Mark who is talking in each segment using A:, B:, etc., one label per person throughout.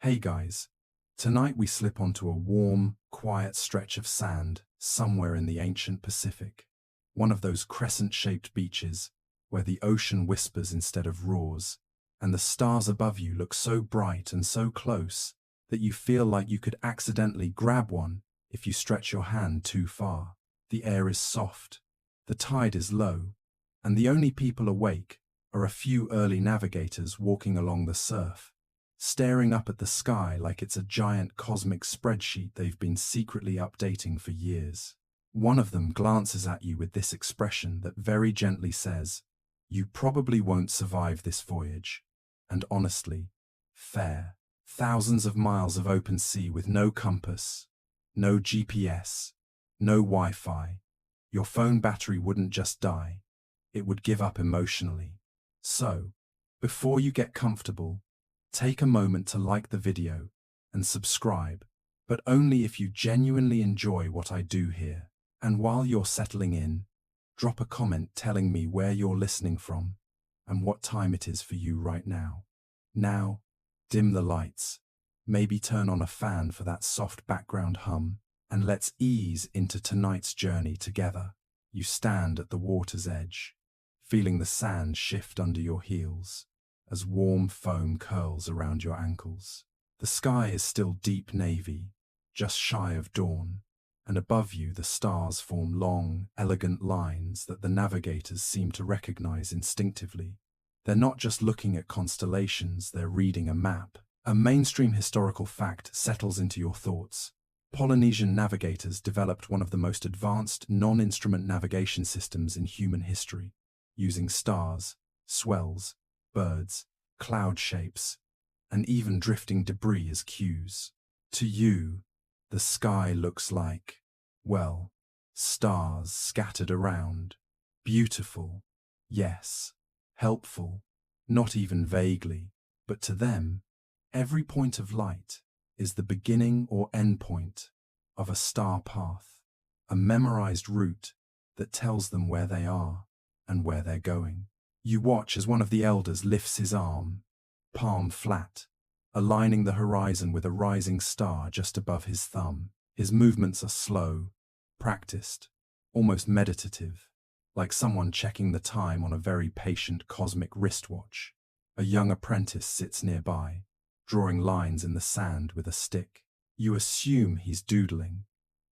A: Hey guys, tonight we slip onto a warm, quiet stretch of sand somewhere in the ancient Pacific. One of those crescent-shaped beaches where the ocean whispers instead of roars, and the stars above you look so bright and so close that you feel like you could accidentally grab one if you stretch your hand too far. The air is soft, the tide is low, and the only people awake are a few early navigators walking along the surf, staring up at the sky like it's a giant cosmic spreadsheet they've been secretly updating for years. One of them glances at you with this expression that very gently says, "You probably won't survive this voyage." And honestly, fair. Thousands of miles of open sea with no compass, no GPS, no Wi-Fi. Your phone battery wouldn't just die, it would give up emotionally. So, before you get comfortable, take a moment to like the video and subscribe, but only if you genuinely enjoy what I do here. And while you're settling in, drop a comment telling me where you're listening from and what time it is for you right now. Now, dim the lights, maybe turn on a fan for that soft background hum, and let's ease into tonight's journey together. You stand at the water's edge, feeling the sand shift under your heels as warm foam curls around your ankles. The sky is still deep navy, just shy of dawn, and above you the stars form long, elegant lines that the navigators seem to recognize instinctively. They're not just looking at constellations, they're reading a map. A mainstream historical fact settles into your thoughts. Polynesian navigators developed one of the most advanced non-instrument navigation systems in human history, using stars, swells, birds, cloud shapes, and even drifting debris as cues. To you, the sky looks like, well, stars scattered around. Beautiful, yes. Helpful, not even vaguely, but to them, every point of light is the beginning or end point of a star path, a memorized route that tells them where they are and where they're going. You watch as one of the elders lifts his arm, palm flat, aligning the horizon with a rising star just above his thumb. His movements are slow, practiced, almost meditative, like someone checking the time on a very patient cosmic wristwatch. A young apprentice sits nearby, drawing lines in the sand with a stick. You assume he's doodling,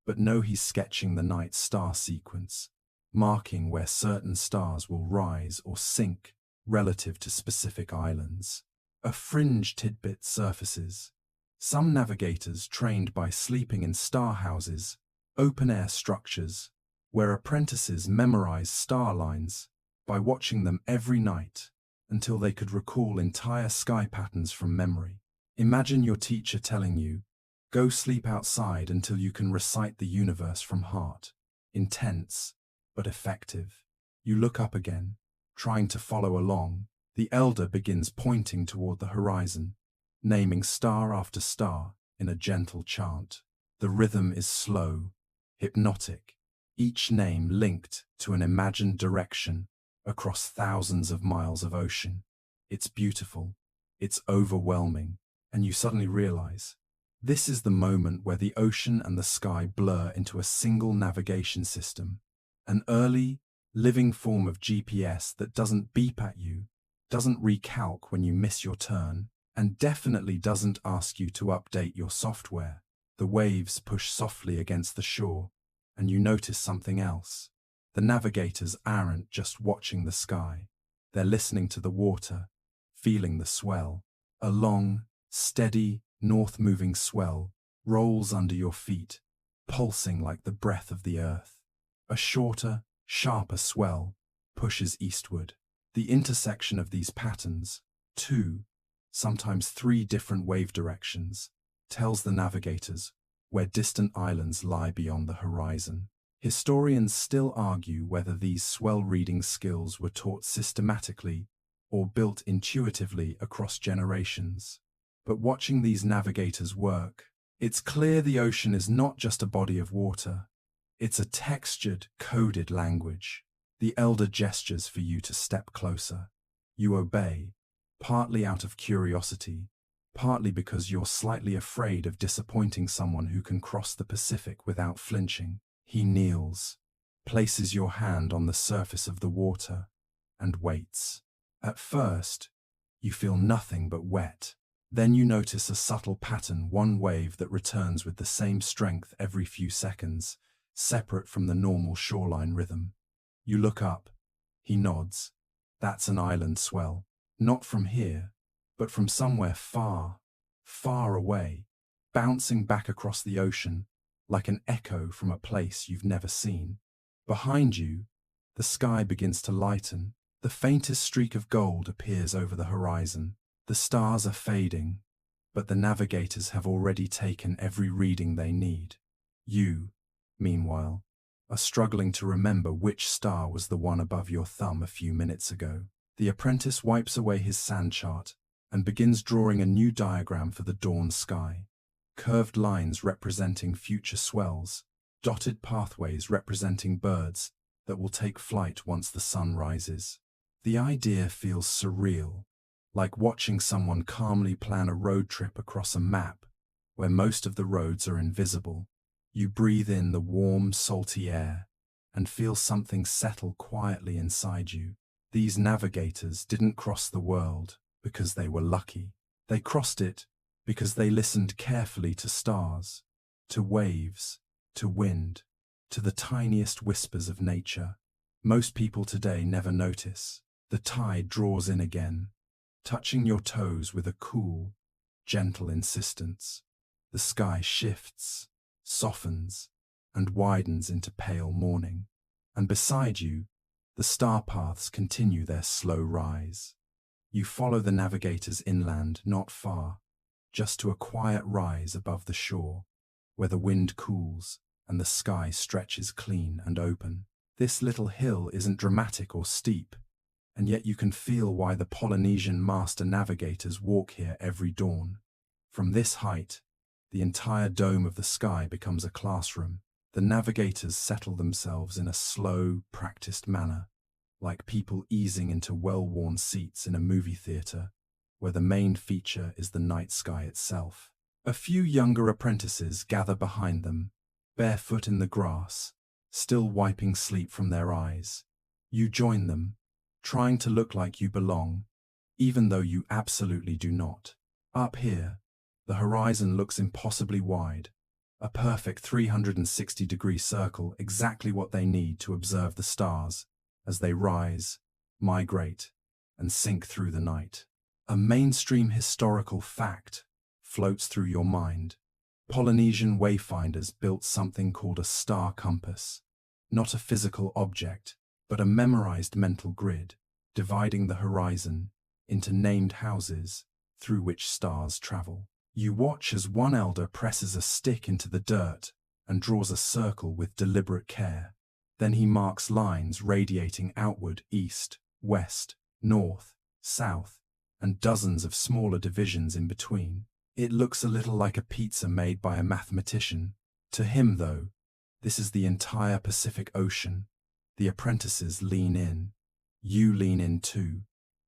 A: but know he's sketching the night star sequence, marking where certain stars will rise or sink relative to specific islands. A fringe tidbit surfaces. Some navigators trained by sleeping in star houses, open-air structures, where apprentices memorize star lines by watching them every night until they could recall entire sky patterns from memory. Imagine your teacher telling you, "Go sleep outside until you can recite the universe from heart." Intense, but effective. You look up again, trying to follow along. The elder begins pointing toward the horizon, naming star after star in a gentle chant. The rhythm is slow, hypnotic, each name linked to an imagined direction across thousands of miles of ocean. It's beautiful, it's overwhelming, and you suddenly realize this is the moment where the ocean and the sky blur into a single navigation system, an early, living form of GPS that doesn't beep at you, doesn't recalc when you miss your turn, and definitely doesn't ask you to update your software. The waves push softly against the shore, and you notice something else. The navigators aren't just watching the sky. They're listening to the water, feeling the swell. A long, steady, north-moving swell rolls under your feet, pulsing like the breath of the earth. A shorter, sharper swell pushes eastward. The intersection of these patterns, two, sometimes three different wave directions, tells the navigators where distant islands lie beyond the horizon. Historians still argue whether these swell-reading skills were taught systematically or built intuitively across generations. But watching these navigators work, it's clear the ocean is not just a body of water. It's a textured, coded language. The elder gestures for you to step closer. You obey, partly out of curiosity, partly because you're slightly afraid of disappointing someone who can cross the Pacific without flinching. He kneels, places your hand on the surface of the water, and waits. At first, you feel nothing but wet. Then you notice a subtle pattern, one wave that returns with the same strength every few seconds, separate from the normal shoreline rhythm. You look up. He nods. That's an island swell. Not from here, but from somewhere far, far away, bouncing back across the ocean, like an echo from a place you've never seen. Behind you, the sky begins to lighten. The faintest streak of gold appears over the horizon. The stars are fading, but the navigators have already taken every reading they need. You, meanwhile, are struggling to remember which star was the one above your thumb a few minutes ago. The apprentice wipes away his sand chart and begins drawing a new diagram for the dawn sky. Curved lines representing future swells, dotted pathways representing birds that will take flight once the sun rises. The idea feels surreal, like watching someone calmly plan a road trip across a map where most of the roads are invisible. You breathe in the warm, salty air and feel something settle quietly inside you. These navigators didn't cross the world because they were lucky. They crossed it because they listened carefully to stars, to waves, to wind, to the tiniest whispers of nature. Most people today never notice. The tide draws in again, touching your toes with a cool, gentle insistence. The sky shifts, softens, and widens into pale morning. And beside you, the star paths continue their slow rise. You follow the navigators inland, not far, just to a quiet rise above the shore, where the wind cools and the sky stretches clean and open. This little hill isn't dramatic or steep, and yet you can feel why the Polynesian master navigators walk here every dawn. From this height, the entire dome of the sky becomes a classroom. The navigators settle themselves in a slow, practiced manner, like people easing into well-worn seats in a movie theater, where the main feature is the night sky itself. A few younger apprentices gather behind them, barefoot in the grass, still wiping sleep from their eyes. You join them, trying to look like you belong, even though you absolutely do not. Up here, the horizon looks impossibly wide, a perfect 360-degree circle, exactly what they need to observe the stars as they rise, migrate, and sink through the night. A mainstream historical fact floats through your mind. Polynesian wayfinders built something called a star compass, not a physical object, but a memorized mental grid, dividing the horizon into named houses through which stars travel. You watch as one elder presses a stick into the dirt and draws a circle with deliberate care. Then he marks lines radiating outward, east, west, north, south, and dozens of smaller divisions in between. It looks a little like a pizza made by a mathematician. To him, though, this is the entire Pacific Ocean. The apprentices lean in. You lean in too,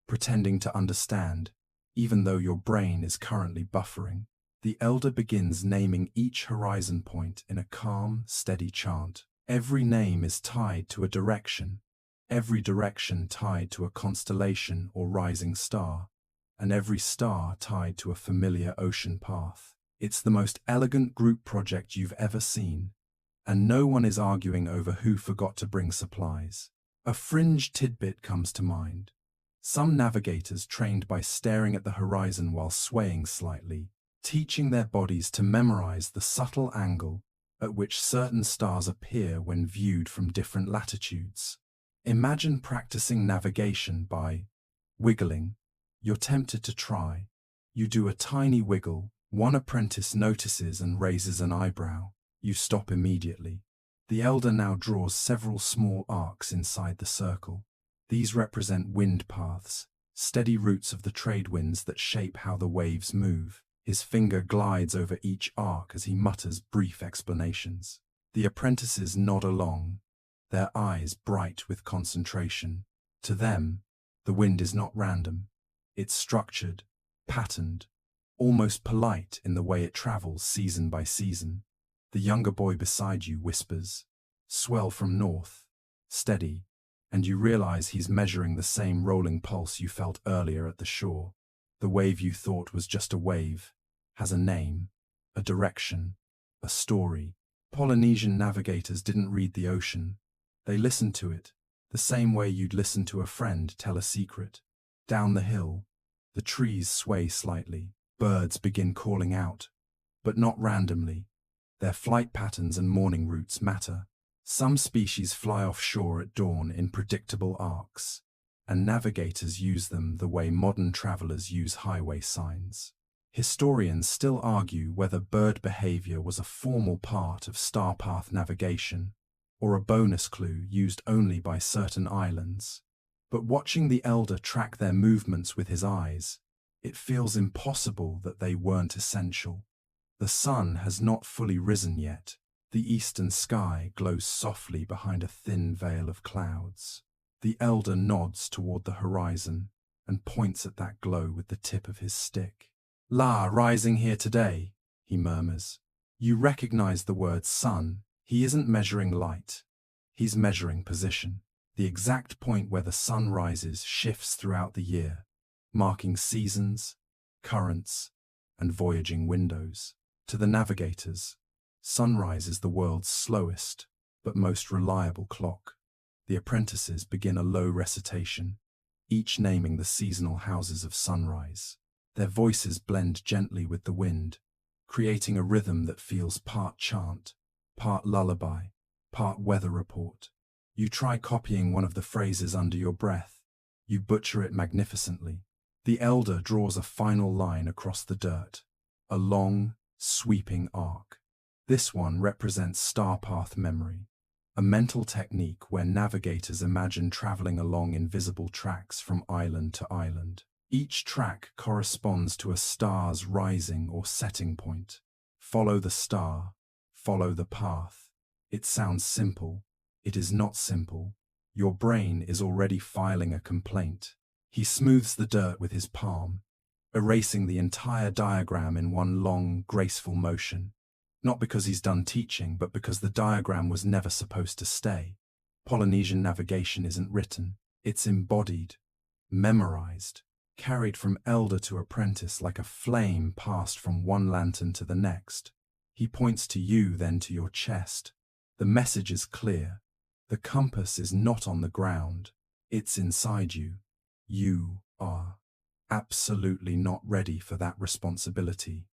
A: pretending to understand, even though your brain is currently buffering. The elder begins naming each horizon point in a calm, steady chant. Every name is tied to a direction, every direction tied to a constellation or rising star, and every star tied to a familiar ocean path. It's the most elegant group project you've ever seen, and no one is arguing over who forgot to bring supplies. A fringe tidbit comes to mind. Some navigators trained by staring at the horizon while swaying slightly, teaching their bodies to memorize the subtle angle at which certain stars appear when viewed from different latitudes. Imagine practicing navigation by wiggling. You're tempted to try. You do a tiny wiggle. One apprentice notices and raises an eyebrow. You stop immediately. The elder now draws several small arcs inside the circle. These represent wind paths, steady routes of the trade winds that shape how the waves move. His finger glides over each arc as he mutters brief explanations. The apprentices nod along, their eyes bright with concentration. To them, the wind is not random. It's structured, patterned, almost polite in the way it travels season by season. The younger boy beside you whispers, "Swell from north, steady," and you realize he's measuring the same rolling pulse you felt earlier at the shore. The wave you thought was just a wave has a name, a direction, a story. Polynesian navigators didn't read the ocean. They listened to it, the same way you'd listen to a friend tell a secret. Down the hill, the trees sway slightly. Birds begin calling out, but not randomly. Their flight patterns and morning routes matter. Some species fly offshore at dawn in predictable arcs, and navigators use them the way modern travelers use highway signs. Historians still argue whether bird behavior was a formal part of star path navigation, or a bonus clue used only by certain islands. But watching the elder track their movements with his eyes, it feels impossible that they weren't essential. The sun has not fully risen yet. The eastern sky glows softly behind a thin veil of clouds. The elder nods toward the horizon and points at that glow with the tip of his stick. "La, rising here today," he murmurs. You recognize the word sun. He isn't measuring light. He's measuring position. The exact point where the sun rises shifts throughout the year, marking seasons, currents, and voyaging windows. To the navigators, sunrise is the world's slowest but most reliable clock. The apprentices begin a low recitation, each naming the seasonal houses of sunrise. Their voices blend gently with the wind, creating a rhythm that feels part chant, part lullaby, part weather report. You try copying one of the phrases under your breath. You butcher it magnificently. The elder draws a final line across the dirt, a long, sweeping arc. This one represents star path memory, a mental technique where navigators imagine traveling along invisible tracks from island to island. Each track corresponds to a star's rising or setting point. Follow the star, follow the path. It sounds simple. It is not simple. Your brain is already filing a complaint. He smooths the dirt with his palm, erasing the entire diagram in one long, graceful motion. Not because he's done teaching, but because the diagram was never supposed to stay. Polynesian navigation isn't written. It's embodied, memorized, carried from elder to apprentice like a flame passed from one lantern to the next. He points to you, then to your chest. The message is clear. The compass is not on the ground. It's inside you. You are absolutely not ready for that responsibility.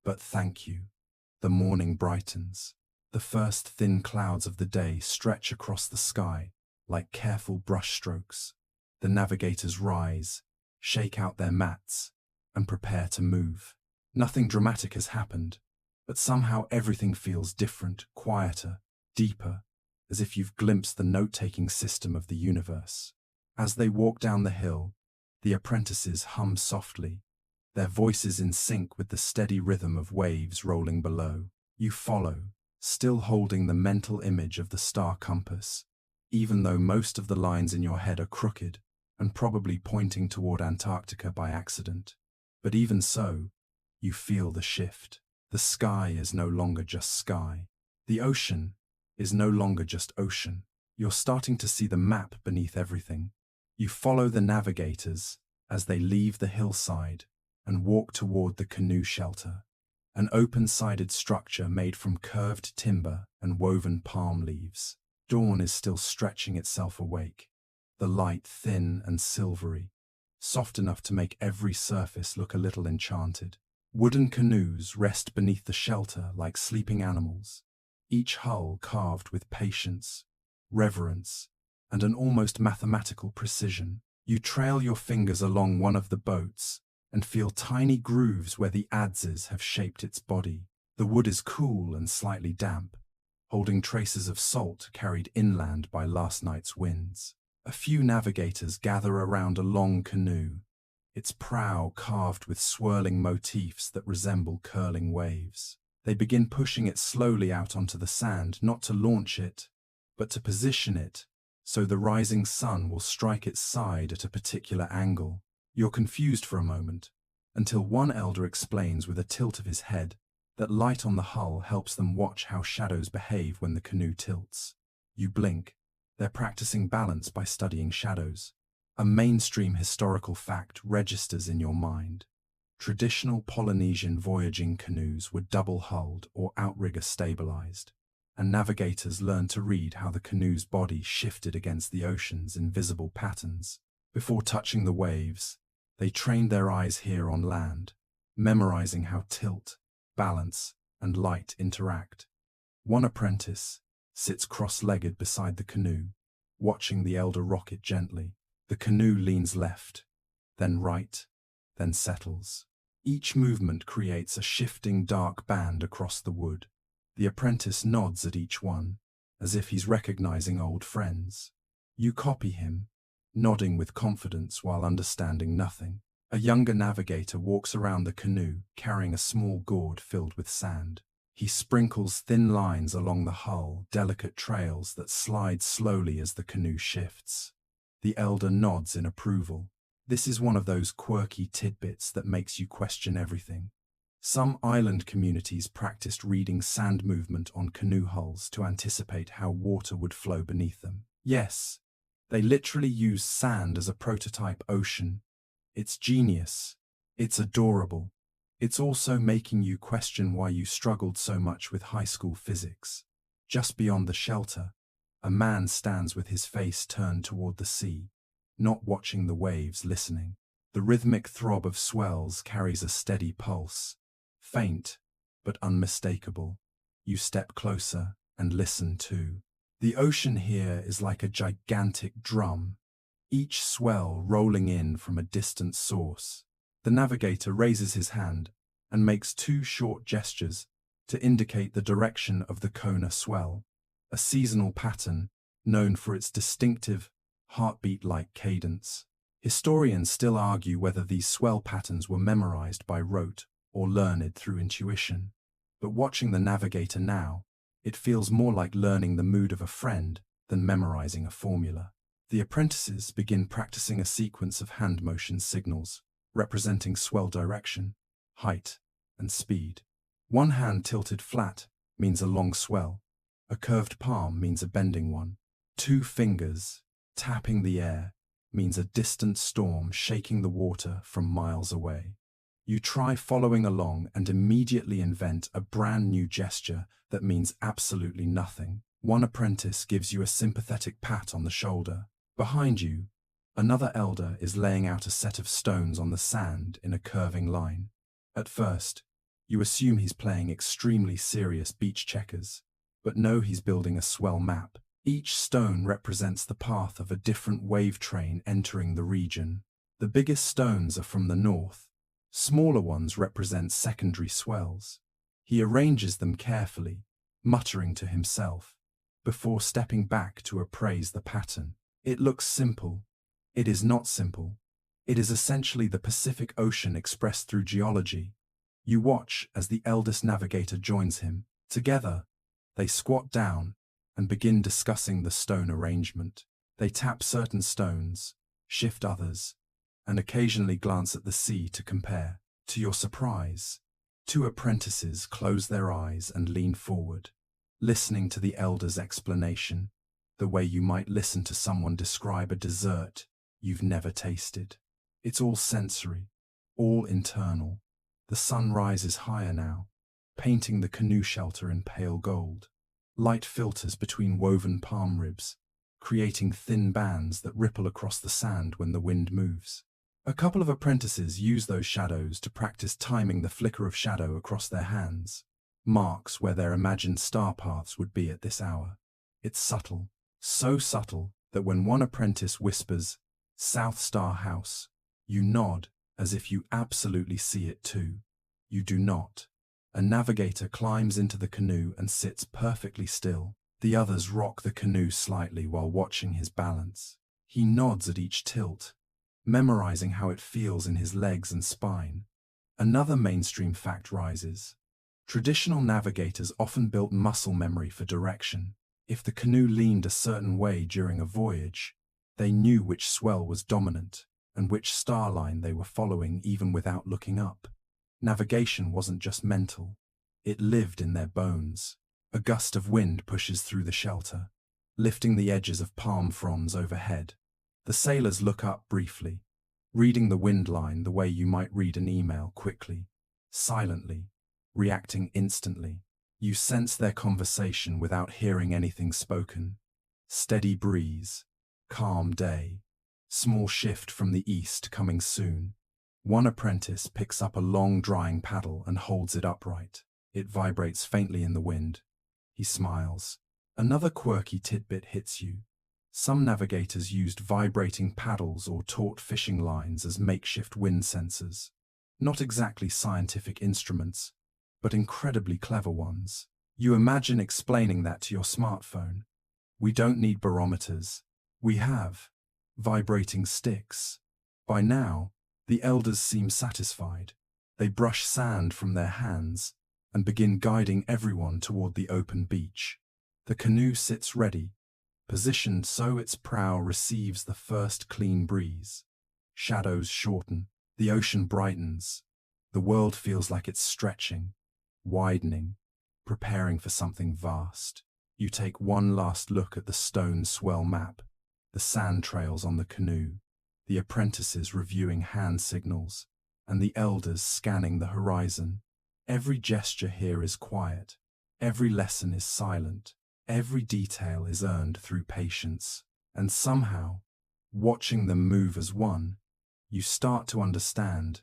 A: But thank you. The morning brightens. The first thin clouds of the day stretch across the sky like careful brushstrokes. The navigators rise, shake out their mats, and prepare to move. Nothing dramatic has happened, but somehow everything feels different, quieter, deeper, as if you've glimpsed the note-taking system of the universe. As they walk down the hill, the apprentices hum softly, their voices in sync with the steady rhythm of waves rolling below. You follow, still holding the mental image of the star compass, even though most of the lines in your head are crooked and probably pointing toward Antarctica by accident. But even so, you feel the shift. The sky is no longer just sky. The ocean is no longer just ocean. You're starting to see the map beneath everything. You follow the navigators as they leave the hillside and walk toward the canoe shelter, an open-sided structure made from curved timber and woven palm leaves. Dawn is still stretching itself awake, the light thin and silvery, soft enough to make every surface look a little enchanted. Wooden canoes rest beneath the shelter like sleeping animals, each hull carved with patience, reverence, and an almost mathematical precision. You trail your fingers along one of the boats and feel tiny grooves where the adzes have shaped its body. The wood is cool and slightly damp, holding traces of salt carried inland by last night's winds. A few navigators gather around a long canoe, its prow carved with swirling motifs that resemble curling waves. They begin pushing it slowly out onto the sand, not to launch it, but to position it so the rising sun will strike its side at a particular angle. You're confused for a moment, until one elder explains with a tilt of his head that light on the hull helps them watch how shadows behave when the canoe tilts. You blink. They're practicing balance by studying shadows. A mainstream historical fact registers in your mind. Traditional Polynesian voyaging canoes were double-hulled or outrigger stabilized, and navigators learned to read how the canoe's body shifted against the ocean's invisible patterns. Before touching the waves, they trained their eyes here on land, memorizing how tilt, balance, and light interact. One apprentice sits cross-legged beside the canoe, watching the elder rock it gently. The canoe leans left, then right, then settles. Each movement creates a shifting dark band across the wood. The apprentice nods at each one, as if he's recognizing old friends. You copy him, nodding with confidence while understanding nothing. A younger navigator walks around the canoe, carrying a small gourd filled with sand. He sprinkles thin lines along the hull, delicate trails that slide slowly as the canoe shifts. The elder nods in approval. This is one of those quirky tidbits that makes you question everything. Some island communities practiced reading sand movement on canoe hulls to anticipate how water would flow beneath them. Yes, they literally used sand as a prototype ocean. It's genius. It's adorable. It's also making you question why you struggled so much with high school physics. Just beyond the shelter, a man stands with his face turned toward the sea, not watching the waves, listening. The rhythmic throb of swells carries a steady pulse, faint but unmistakable. You step closer and listen too. The ocean here is like a gigantic drum, each swell rolling in from a distant source. The navigator raises his hand and makes two short gestures to indicate the direction of the Kona swell, a seasonal pattern known for its distinctive, heartbeat-like cadence. Historians still argue whether these swell patterns were memorized by rote or learned through intuition. But watching the navigator now, it feels more like learning the mood of a friend than memorizing a formula. The apprentices begin practicing a sequence of hand motion signals, representing swell direction, height, and speed. One hand tilted flat means a long swell. A curved palm means a bending one. Two fingers tapping the air means a distant storm shaking the water from miles away. You try following along and immediately invent a brand new gesture that means absolutely nothing. One apprentice gives you a sympathetic pat on the shoulder. Behind you, another elder is laying out a set of stones on the sand in a curving line. At first, you assume he's playing extremely serious beach checkers, but no, he's building a swell map. Each stone represents the path of a different wave train entering the region. The biggest stones are from the north. Smaller ones represent secondary swells. He arranges them carefully, muttering to himself, before stepping back to appraise the pattern. It looks simple. It is not simple. It is essentially the Pacific Ocean expressed through geology. You watch as the eldest navigator joins him. Together, they squat down and begin discussing the stone arrangement. They tap certain stones, shift others, and occasionally glance at the sea to compare. To your surprise, two apprentices close their eyes and lean forward, listening to the elder's explanation, the way you might listen to someone describe a dessert you've never tasted. It's all sensory, all internal. The sun rises higher now, painting the canoe shelter in pale gold. Light filters between woven palm ribs, creating thin bands that ripple across the sand when the wind moves. A couple of apprentices use those shadows to practice timing the flicker of shadow across their hands, marks where their imagined star paths would be at this hour. It's subtle, so subtle that when one apprentice whispers, "South Star House," you nod as if you absolutely see it too. You do not. A navigator climbs into the canoe and sits perfectly still. The others rock the canoe slightly while watching his balance. He nods at each tilt, memorizing how it feels in his legs and spine. Another mainstream fact rises. Traditional navigators often built muscle memory for direction. If the canoe leaned a certain way during a voyage, they knew which swell was dominant. and which star line they were following even without looking up. Navigation wasn't just mental, it lived in their bones. A gust of wind pushes through the shelter, lifting the edges of palm fronds overhead. The sailors look up briefly, reading the wind line the way you might read an email, quickly, silently, reacting instantly. You sense their conversation without hearing anything spoken. Steady breeze, calm day, small shift from the east coming soon. One apprentice picks up a long drying paddle and holds it upright. It vibrates faintly in the wind. He smiles. Another quirky tidbit hits you. Some navigators used vibrating paddles or taut fishing lines as makeshift wind sensors. Not exactly scientific instruments, but incredibly clever ones. You imagine explaining that to your smartphone. We don't need barometers. We have vibrating sticks. By now, the elders seem satisfied. They brush sand from their hands and begin guiding everyone toward the open beach. The canoe sits ready, positioned so its prow receives the first clean breeze. Shadows shorten, the ocean brightens. The world feels like it's stretching, widening, preparing for something vast. You take one last look at the stone swell map, the sand trails on the canoe, the apprentices reviewing hand signals, and the elders scanning the horizon. Every gesture here is quiet. Every lesson is silent. Every detail is earned through patience. And somehow, watching them move as one, you start to understand.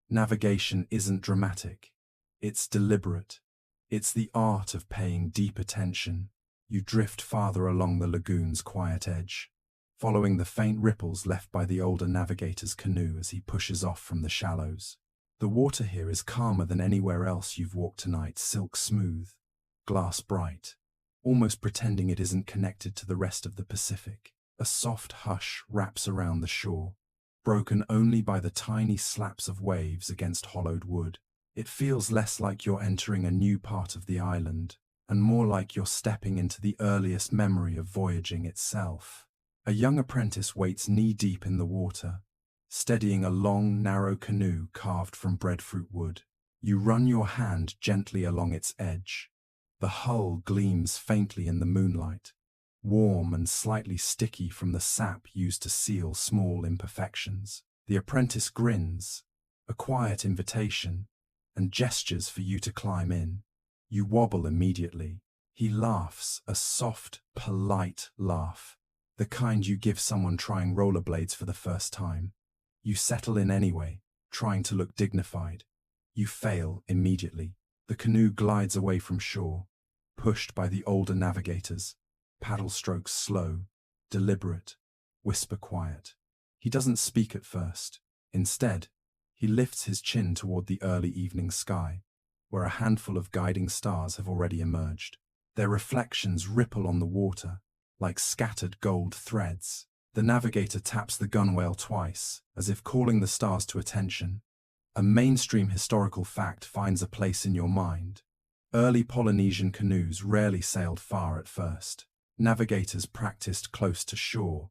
A: Navigation isn't dramatic. It's deliberate. It's the art of paying deep attention. You drift farther along the lagoon's quiet edge, following the faint ripples left by the older navigator's canoe as he pushes off from the shallows. The water here is calmer than anywhere else you've walked tonight, silk smooth, glass bright, almost pretending it isn't connected to the rest of the Pacific. A soft hush wraps around the shore, broken only by the tiny slaps of waves against hollowed wood. It feels less like you're entering a new part of the island, and more like you're stepping into the earliest memory of voyaging itself. A young apprentice waits knee-deep in the water, steadying a long, narrow canoe carved from breadfruit wood. You run your hand gently along its edge. The hull gleams faintly in the moonlight, warm and slightly sticky from the sap used to seal small imperfections. The apprentice grins, a quiet invitation, and gestures for you to climb in. You wobble immediately. He laughs, a soft, polite laugh, the kind you give someone trying rollerblades for the first time. You settle in anyway, trying to look dignified. You fail immediately. The canoe glides away from shore, pushed by the older navigators. Paddle strokes slow, deliberate, whisper quiet. He doesn't speak at first. Instead, he lifts his chin toward the early evening sky, where a handful of guiding stars have already emerged. Their reflections ripple on the water, like scattered gold threads. The navigator taps the gunwale twice, as if calling the stars to attention. A mainstream historical fact finds a place in your mind. Early Polynesian canoes rarely sailed far at first. Navigators practiced close to shore,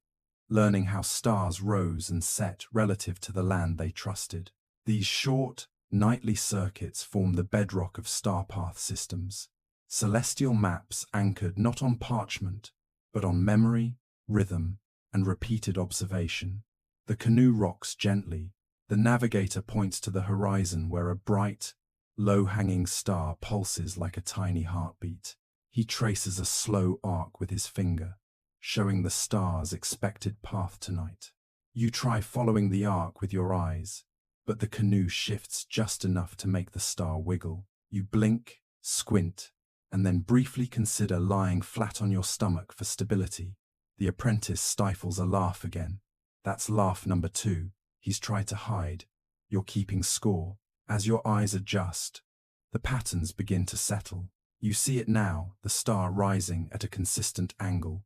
A: learning how stars rose and set relative to the land they trusted. These short, nightly circuits form the bedrock of star path systems. Celestial maps anchored not on parchment, but on memory, rhythm, and repeated observation. The canoe rocks gently. The navigator points to the horizon where a bright, low-hanging star pulses like a tiny heartbeat. He traces a slow arc with his finger, showing the star's expected path tonight. You try following the arc with your eyes, but the canoe shifts just enough to make the star wiggle. You blink, squint, and then briefly consider lying flat on your stomach for stability. The apprentice stifles a laugh again. That's laugh number 2. He's tried to hide. You're keeping score. As your eyes adjust, the patterns begin to settle. You see it now, the star rising at a consistent angle,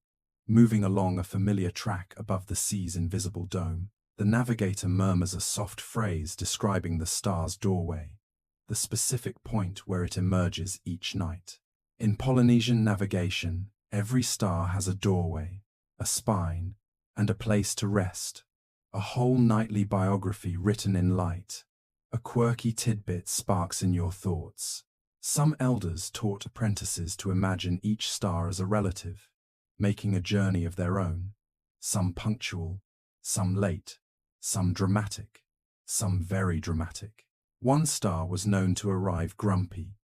A: moving along a familiar track above the sea's invisible dome. The navigator murmurs a soft phrase describing the star's doorway, the specific point where it emerges each night. In Polynesian navigation, every star has a doorway, a spine, and a place to rest. A whole nightly biography written in light. A quirky tidbit sparks in your thoughts. Some elders taught apprentices to imagine each star as a relative, making a journey of their own. Some punctual, some late, some dramatic, some very dramatic. One star was known to arrive grumpy,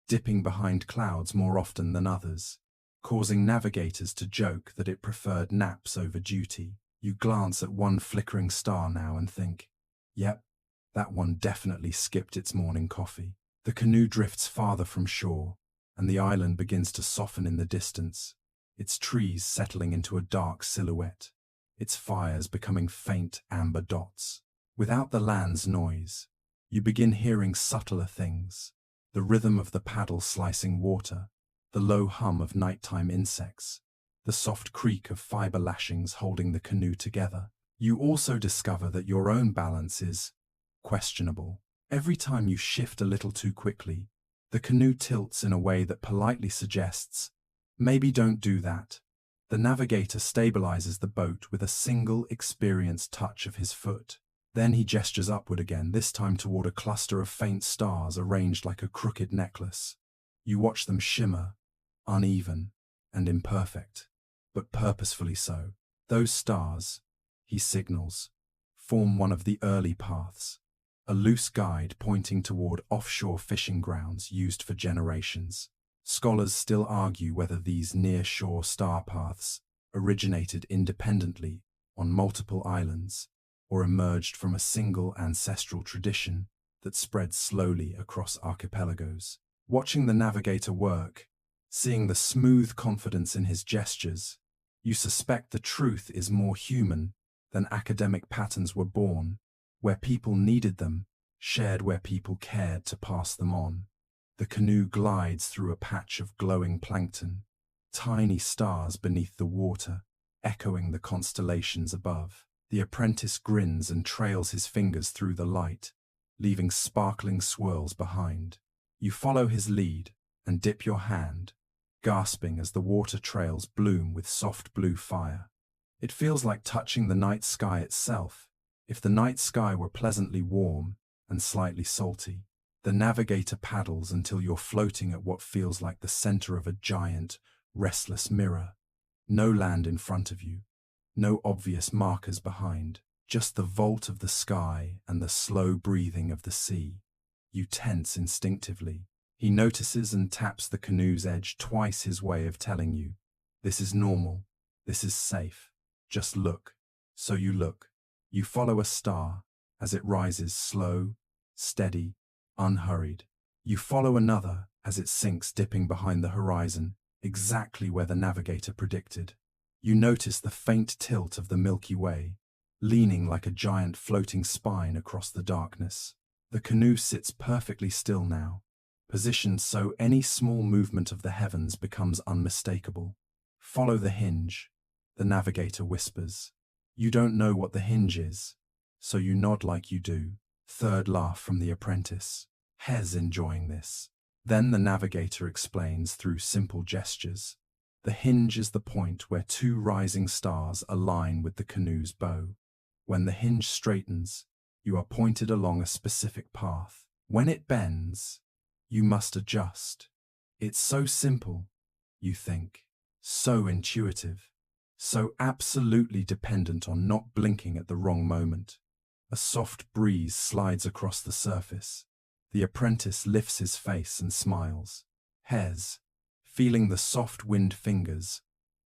A: dipping behind clouds more often than others, causing navigators to joke that it preferred naps over duty. You glance at one flickering star now and think, yep, that one definitely skipped its morning coffee. The canoe drifts farther from shore, and the island begins to soften in the distance, its trees settling into a dark silhouette, its fires becoming faint amber dots. Without the land's noise, you begin hearing subtler things, the rhythm of the paddle slicing water, the low hum of nighttime insects, the soft creak of fiber lashings holding the canoe together. You also discover that your own balance is questionable. Every time you shift a little too quickly, the canoe tilts in a way that politely suggests, maybe don't do that. The navigator stabilizes the boat with a single experienced touch of his foot. Then he gestures upward again, this time toward a cluster of faint stars arranged like a crooked necklace. You watch them shimmer, uneven and imperfect, but purposefully so. Those stars, he signals, form one of the early paths, a loose guide pointing toward offshore fishing grounds used for generations. Scholars still argue whether these near-shore star paths originated independently on multiple islands or emerged from a single ancestral tradition that spread slowly across archipelagos. Watching the navigator work, seeing the smooth confidence in his gestures, you suspect the truth is more human than academic patterns were born, where people needed them, shared where people cared to pass them on. The canoe glides through a patch of glowing plankton, tiny stars beneath the water, echoing the constellations above. The apprentice grins and trails his fingers through the light, leaving sparkling swirls behind. You follow his lead and dip your hand, gasping as the water trails bloom with soft blue fire. It feels like touching the night sky itself, if the night sky were pleasantly warm and slightly salty. The navigator paddles until you're floating at what feels like the center of a giant, restless mirror. No land in front of you, no obvious markers behind, just the vault of the sky and the slow breathing of the sea. You tense instinctively. He notices and taps the canoe's edge, twice his way of telling you, this is normal, this is safe, just look. So you look. You follow a star as it rises slow, steady, unhurried. You follow another as it sinks, dipping behind the horizon, exactly where the navigator predicted. You notice the faint tilt of the Milky Way, leaning like a giant floating spine across the darkness. The canoe sits perfectly still now, positioned so any small movement of the heavens becomes unmistakable. Follow the hinge, the navigator whispers. You don't know what the hinge is, so you nod like you do. Third laugh from the apprentice. Hez enjoying this. Then the navigator explains through simple gestures. The hinge is the point where two rising stars align with the canoe's bow. When the hinge straightens, you are pointed along a specific path. When it bends, you must adjust. It's so simple, you think, so intuitive, so absolutely dependent on not blinking at the wrong moment. A soft breeze slides across the surface. The apprentice lifts his face and smiles. Hez, feeling the soft wind fingers,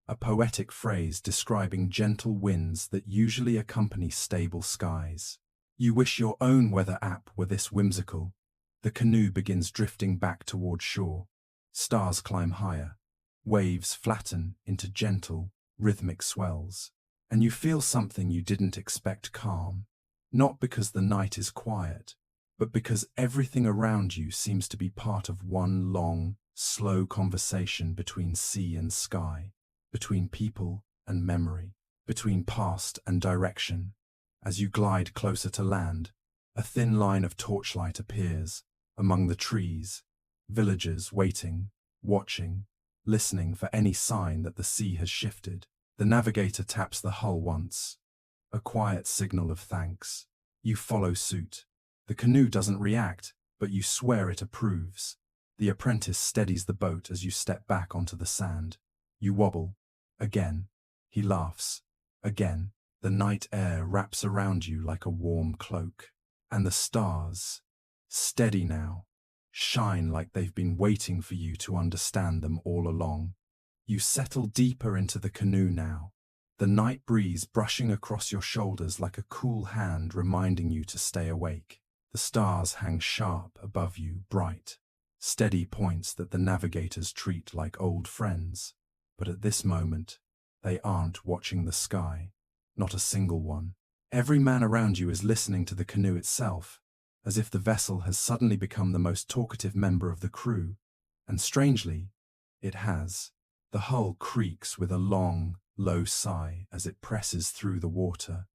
A: a poetic phrase describing gentle winds that usually accompany stable skies. You wish your own weather app were this whimsical. The canoe begins drifting back toward shore. Stars climb higher. Waves flatten into gentle, rhythmic swells. And you feel something you didn't expect: calm. Not because the night is quiet, but because everything around you seems to be part of one long, slow conversation between sea and sky, between people and memory, between past and direction. As you glide closer to land, a thin line of torchlight appears among the trees, villagers waiting, watching, listening for any sign that the sea has shifted. The navigator taps the hull once. a quiet signal of thanks. You follow suit. The canoe doesn't react, but you swear it approves. The apprentice steadies the boat as you step back onto the sand. You wobble. Again. He laughs. Again. The night air wraps around you like a warm cloak. And the stars, steady now, shine like they've been waiting for you to understand them all along. You settle deeper into the canoe now, the night breeze brushing across your shoulders like a cool hand reminding you to stay awake. The stars hang sharp above you, bright, steady points that the navigators treat like old friends. But at this moment, they aren't watching the sky, not a single one. Every man around you is listening to the canoe itself, as if the vessel has suddenly become the most talkative member of the crew. And strangely, it has. The hull creaks with a long, low sigh as it presses through the water,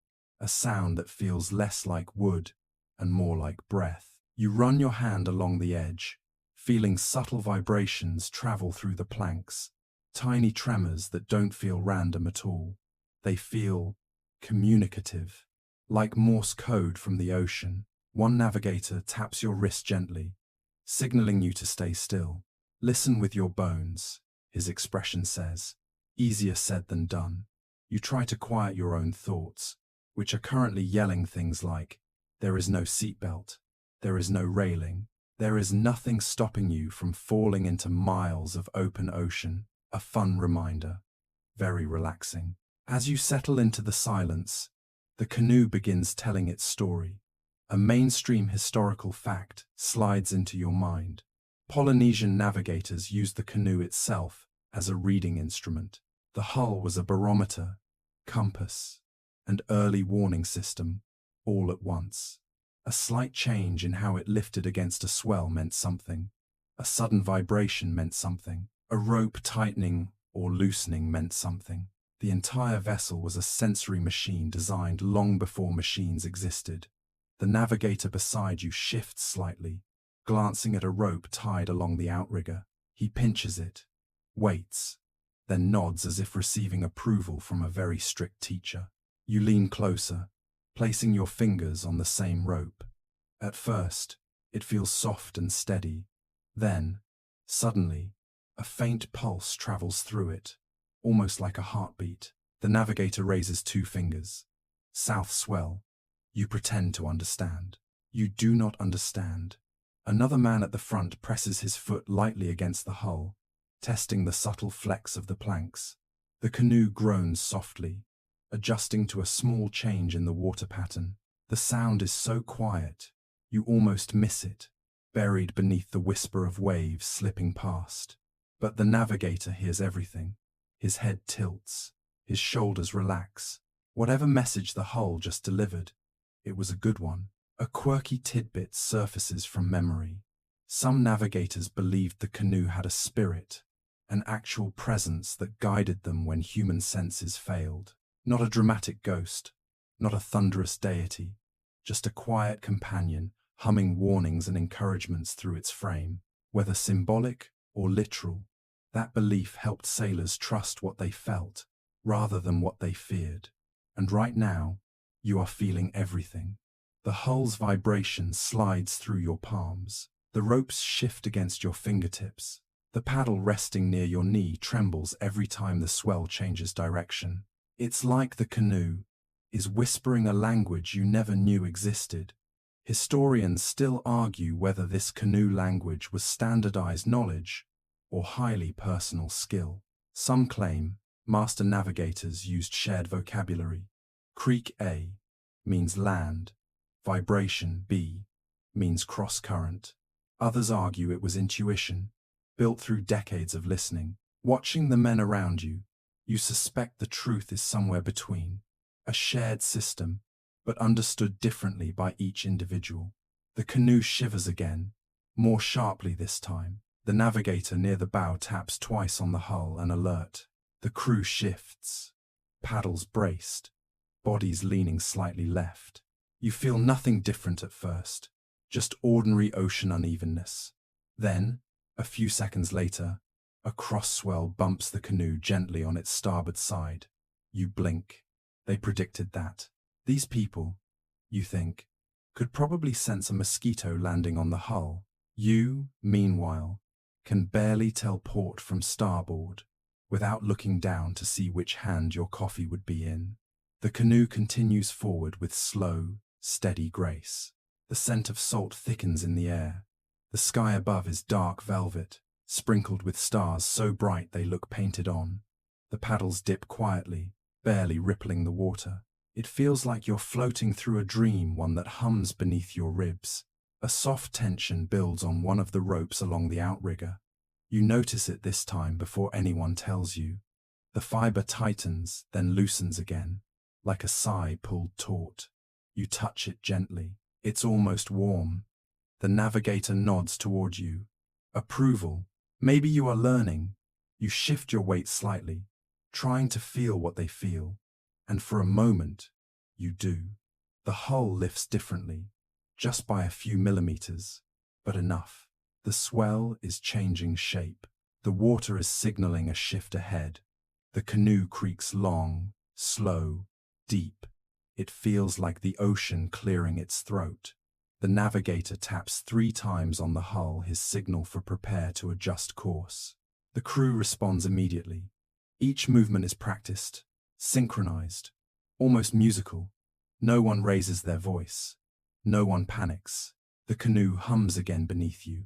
A: a sound that feels less like wood and more like breath. You run your hand along the edge, feeling subtle vibrations travel through the planks, tiny tremors that don't feel random at all. They feel communicative, like Morse code from the ocean. One navigator taps your wrist gently, signaling you to stay still. Listen with your bones, his expression says. Easier said than done. You try to quiet your own thoughts, which are currently yelling things like, there is no seatbelt, there is no railing, there is nothing stopping you from falling into miles of open ocean. A fun reminder, very relaxing. As you settle into the silence, the canoe begins telling its story. A mainstream historical fact slides into your mind. Polynesian navigators used the canoe itself as a reading instrument. The hull was a barometer, compass, and early warning system, all at once. A slight change in how it lifted against a swell meant something. A sudden vibration meant something. A rope tightening or loosening meant something. The entire vessel was a sensory machine designed long before machines existed. The navigator beside you shifts slightly, glancing at a rope tied along the outrigger. He pinches it, waits, then nods as if receiving approval from a very strict teacher. You lean closer, placing your fingers on the same rope. At first, it feels soft and steady. Then, suddenly, a faint pulse travels through it, almost like a heartbeat. The navigator raises 2 fingers. South swell. You pretend to understand. You do not understand. Another man at the front presses his foot lightly against the hull, testing the subtle flex of the planks. The canoe groans softly, adjusting to a small change in the water pattern. The sound is so quiet, you almost miss it, buried beneath the whisper of waves slipping past. But the navigator hears everything. His head tilts, his shoulders relax. Whatever message the hull just delivered, it was a good one. A quirky tidbit surfaces from memory. Some navigators believed the canoe had a spirit, an actual presence that guided them when human senses failed. Not a dramatic ghost, not a thunderous deity, just a quiet companion humming warnings and encouragements through its frame. Whether symbolic or literal, that belief helped sailors trust what they felt rather than what they feared. And right now, you are feeling everything. The hull's vibration slides through your palms. The ropes shift against your fingertips. The paddle resting near your knee trembles every time the swell changes direction. It's like the canoe is whispering a language you never knew existed. Historians still argue whether this canoe language was standardized knowledge or highly personal skill. Some claim master navigators used shared vocabulary. Creak A means land, vibration B means cross-current. Others argue it was intuition, built through decades of listening. Watching the men around you, you suspect the truth is somewhere between. A shared system, but understood differently by each individual. The canoe shivers again, more sharply this time. The navigator near the bow taps twice on the hull, an alert. The crew shifts, paddles braced, bodies leaning slightly left. You feel nothing different at first, just ordinary ocean unevenness. Then, a few seconds later, a cross swell bumps the canoe gently on its starboard side. You blink. They predicted that. These people, you think, could probably sense a mosquito landing on the hull. You, meanwhile, can barely tell port from starboard without looking down to see which hand your coffee would be in. The canoe continues forward with slow, steady grace. The scent of salt thickens in the air. The sky above is dark velvet, sprinkled with stars so bright they look painted on. The paddles dip quietly, barely rippling the water. It feels like you're floating through a dream, one that hums beneath your ribs. A soft tension builds on one of the ropes along the outrigger. You notice it this time before anyone tells you. The fiber tightens, then loosens again, like a sigh pulled taut. You touch it gently. It's almost warm. The navigator nods toward you. Approval. Maybe you are learning. You shift your weight slightly, trying to feel what they feel. And for a moment, you do. The hull lifts differently, just by a few millimeters, but enough. The swell is changing shape. The water is signaling a shift ahead. The canoe creaks long, slow, deep. It feels like the ocean clearing its throat. The navigator taps 3 times on the hull, his signal for prepare to adjust course. The crew responds immediately. Each movement is practiced, synchronized, almost musical. No one raises their voice. No one panics. The canoe hums again beneath you,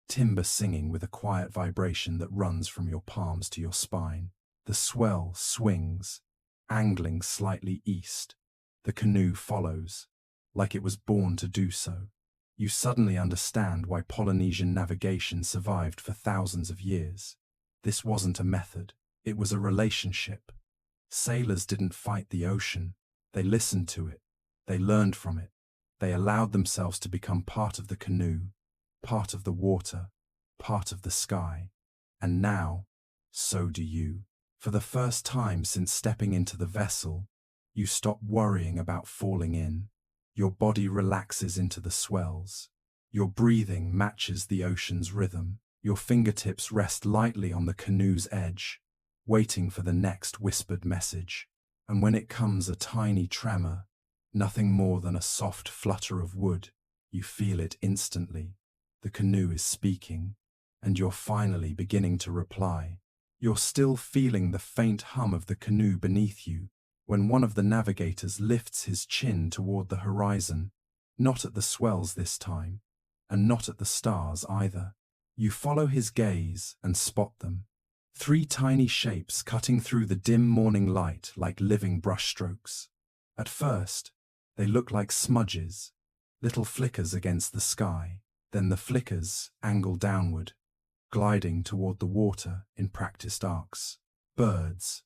A: timber singing with a quiet vibration that runs from your palms to your spine. The swell swings, angling slightly east. The canoe follows, like it was born to do so. You suddenly understand why Polynesian navigation survived for thousands of years. This wasn't a method, it was a relationship. Sailors didn't fight the ocean, they listened to it, they learned from it, they allowed themselves to become part of the canoe, part of the water, part of the sky. And now, so do you. For the first time since stepping into the vessel, you stop worrying about falling in. Your body relaxes into the swells. Your breathing matches the ocean's rhythm. Your fingertips rest lightly on the canoe's edge, waiting for the next whispered message. And when it comes, a tiny tremor, nothing more than a soft flutter of wood, you feel it instantly. The canoe is speaking, and you're finally beginning to reply. You're still feeling the faint hum of the canoe beneath you, when one of the navigators lifts his chin toward the horizon, not at the swells this time, and not at the stars either. You follow his gaze and spot them. 3 tiny shapes cutting through the dim morning light like living brushstrokes. At first, they look like smudges, little flickers against the sky. Then the flickers angle downward, gliding toward the water in practiced arcs. Birds.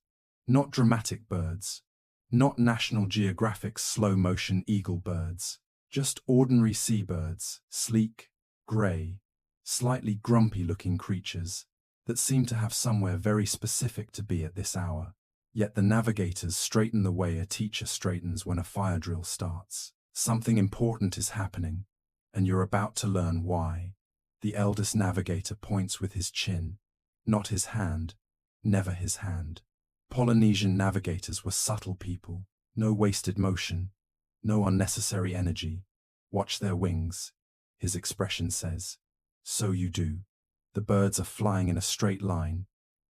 A: Not dramatic birds. Not National Geographic's slow-motion eagle birds. Just ordinary seabirds, sleek, grey, slightly grumpy-looking creatures that seem to have somewhere very specific to be at this hour. Yet the navigators straighten the way a teacher straightens when a fire drill starts. Something important is happening, and you're about to learn why. The eldest navigator points with his chin, not his hand, never his hand. Polynesian navigators were subtle people, no wasted motion, no unnecessary energy. Watch their wings, his expression says. So you do. The birds are flying in a straight line,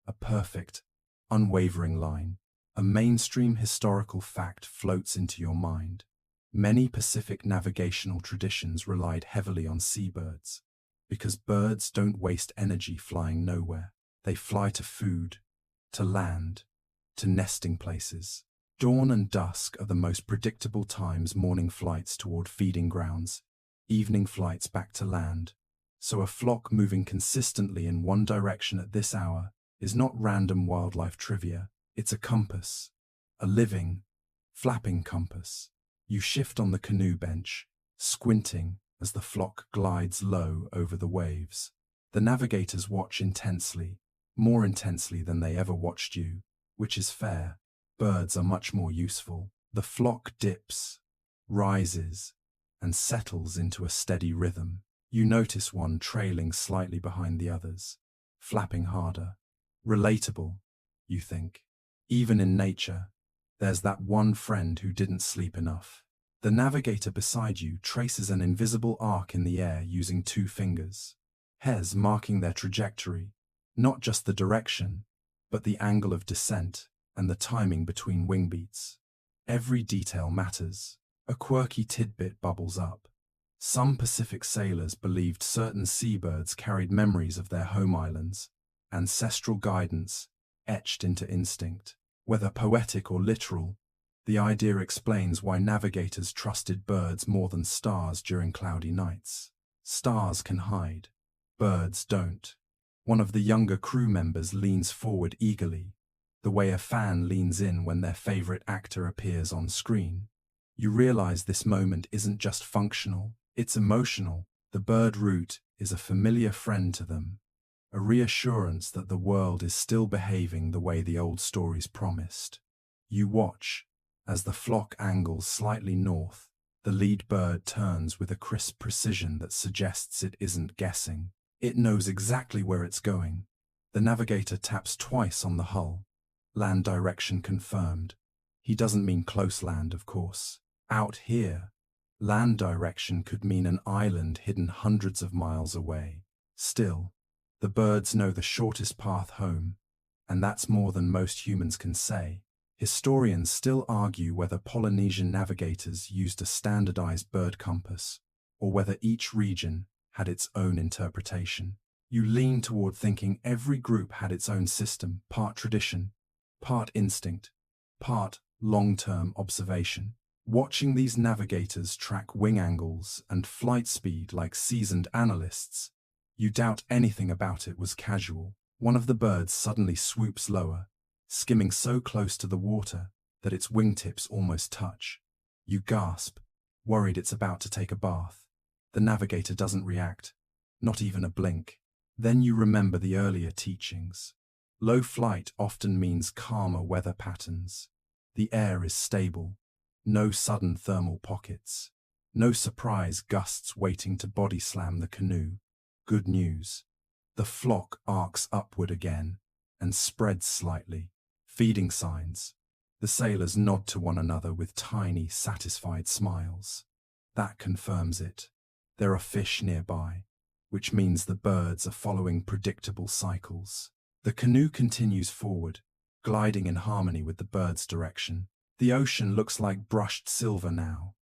A: a perfect, unwavering line. A mainstream historical fact floats into your mind. Many Pacific navigational traditions relied heavily on seabirds, because birds don't waste energy flying nowhere. They fly to food, to land, to nesting places. Dawn and dusk are the most predictable times: morning flights toward feeding grounds, evening flights back to land. So a flock moving consistently in one direction at this hour is not random wildlife trivia. It's a compass, a living, flapping compass. You shift on the canoe bench, squinting as the flock glides low over the waves. The navigators watch intensely, more intensely than they ever watched you, which is fair. Birds are much more useful. The flock dips, rises, and settles into a steady rhythm. You notice one trailing slightly behind the others, flapping harder. Relatable, you think. Even in nature, There's that one friend who didn't sleep enough. The navigator beside you traces an invisible arc in the air using 2 fingers. Hairs marking their trajectory, not just the direction, but the angle of descent and the timing between wing beats. Every detail matters. A quirky tidbit bubbles up. Some Pacific sailors believed certain seabirds carried memories of their home islands, ancestral guidance, etched into instinct. Whether poetic or literal, the idea explains why navigators trusted birds more than stars during cloudy nights. Stars can hide. Birds don't. One of the younger crew members leans forward eagerly, the way a fan leans in when their favorite actor appears on screen. You realize this moment isn't just functional, it's emotional. The bird route is a familiar friend to them, a reassurance that the world is still behaving the way the old stories promised. You watch. As the flock angles slightly north, the lead bird turns with a crisp precision that suggests it isn't guessing. It knows exactly where it's going. The navigator taps twice on the hull. Land direction confirmed. He doesn't mean close land, of course. Out here. Land direction could mean an island hidden hundreds of miles away. Still, the birds know the shortest path home, and that's more than most humans can say. Historians still argue whether Polynesian navigators used a standardized bird compass, or whether each region had its own interpretation. You lean toward thinking every group had its own system, part tradition, part instinct, part long-term observation. Watching these navigators track wing angles and flight speed like seasoned analysts, you doubt anything about it was casual. One of the birds suddenly swoops lower, skimming so close to the water that its wingtips almost touch. You gasp, worried it's about to take a bath. The navigator doesn't react, not even a blink. Then you remember the earlier teachings. Low flight often means calmer weather patterns. The air is stable, no sudden thermal pockets, no surprise gusts waiting to body slam the canoe. Good news. The flock arcs upward again and spreads slightly. Feeding signs. The sailors nod to one another with tiny, satisfied smiles. That confirms it. There are fish nearby, which means the birds are following predictable cycles. The canoe continues forward, gliding in harmony with the bird's direction. The ocean looks like brushed silver now,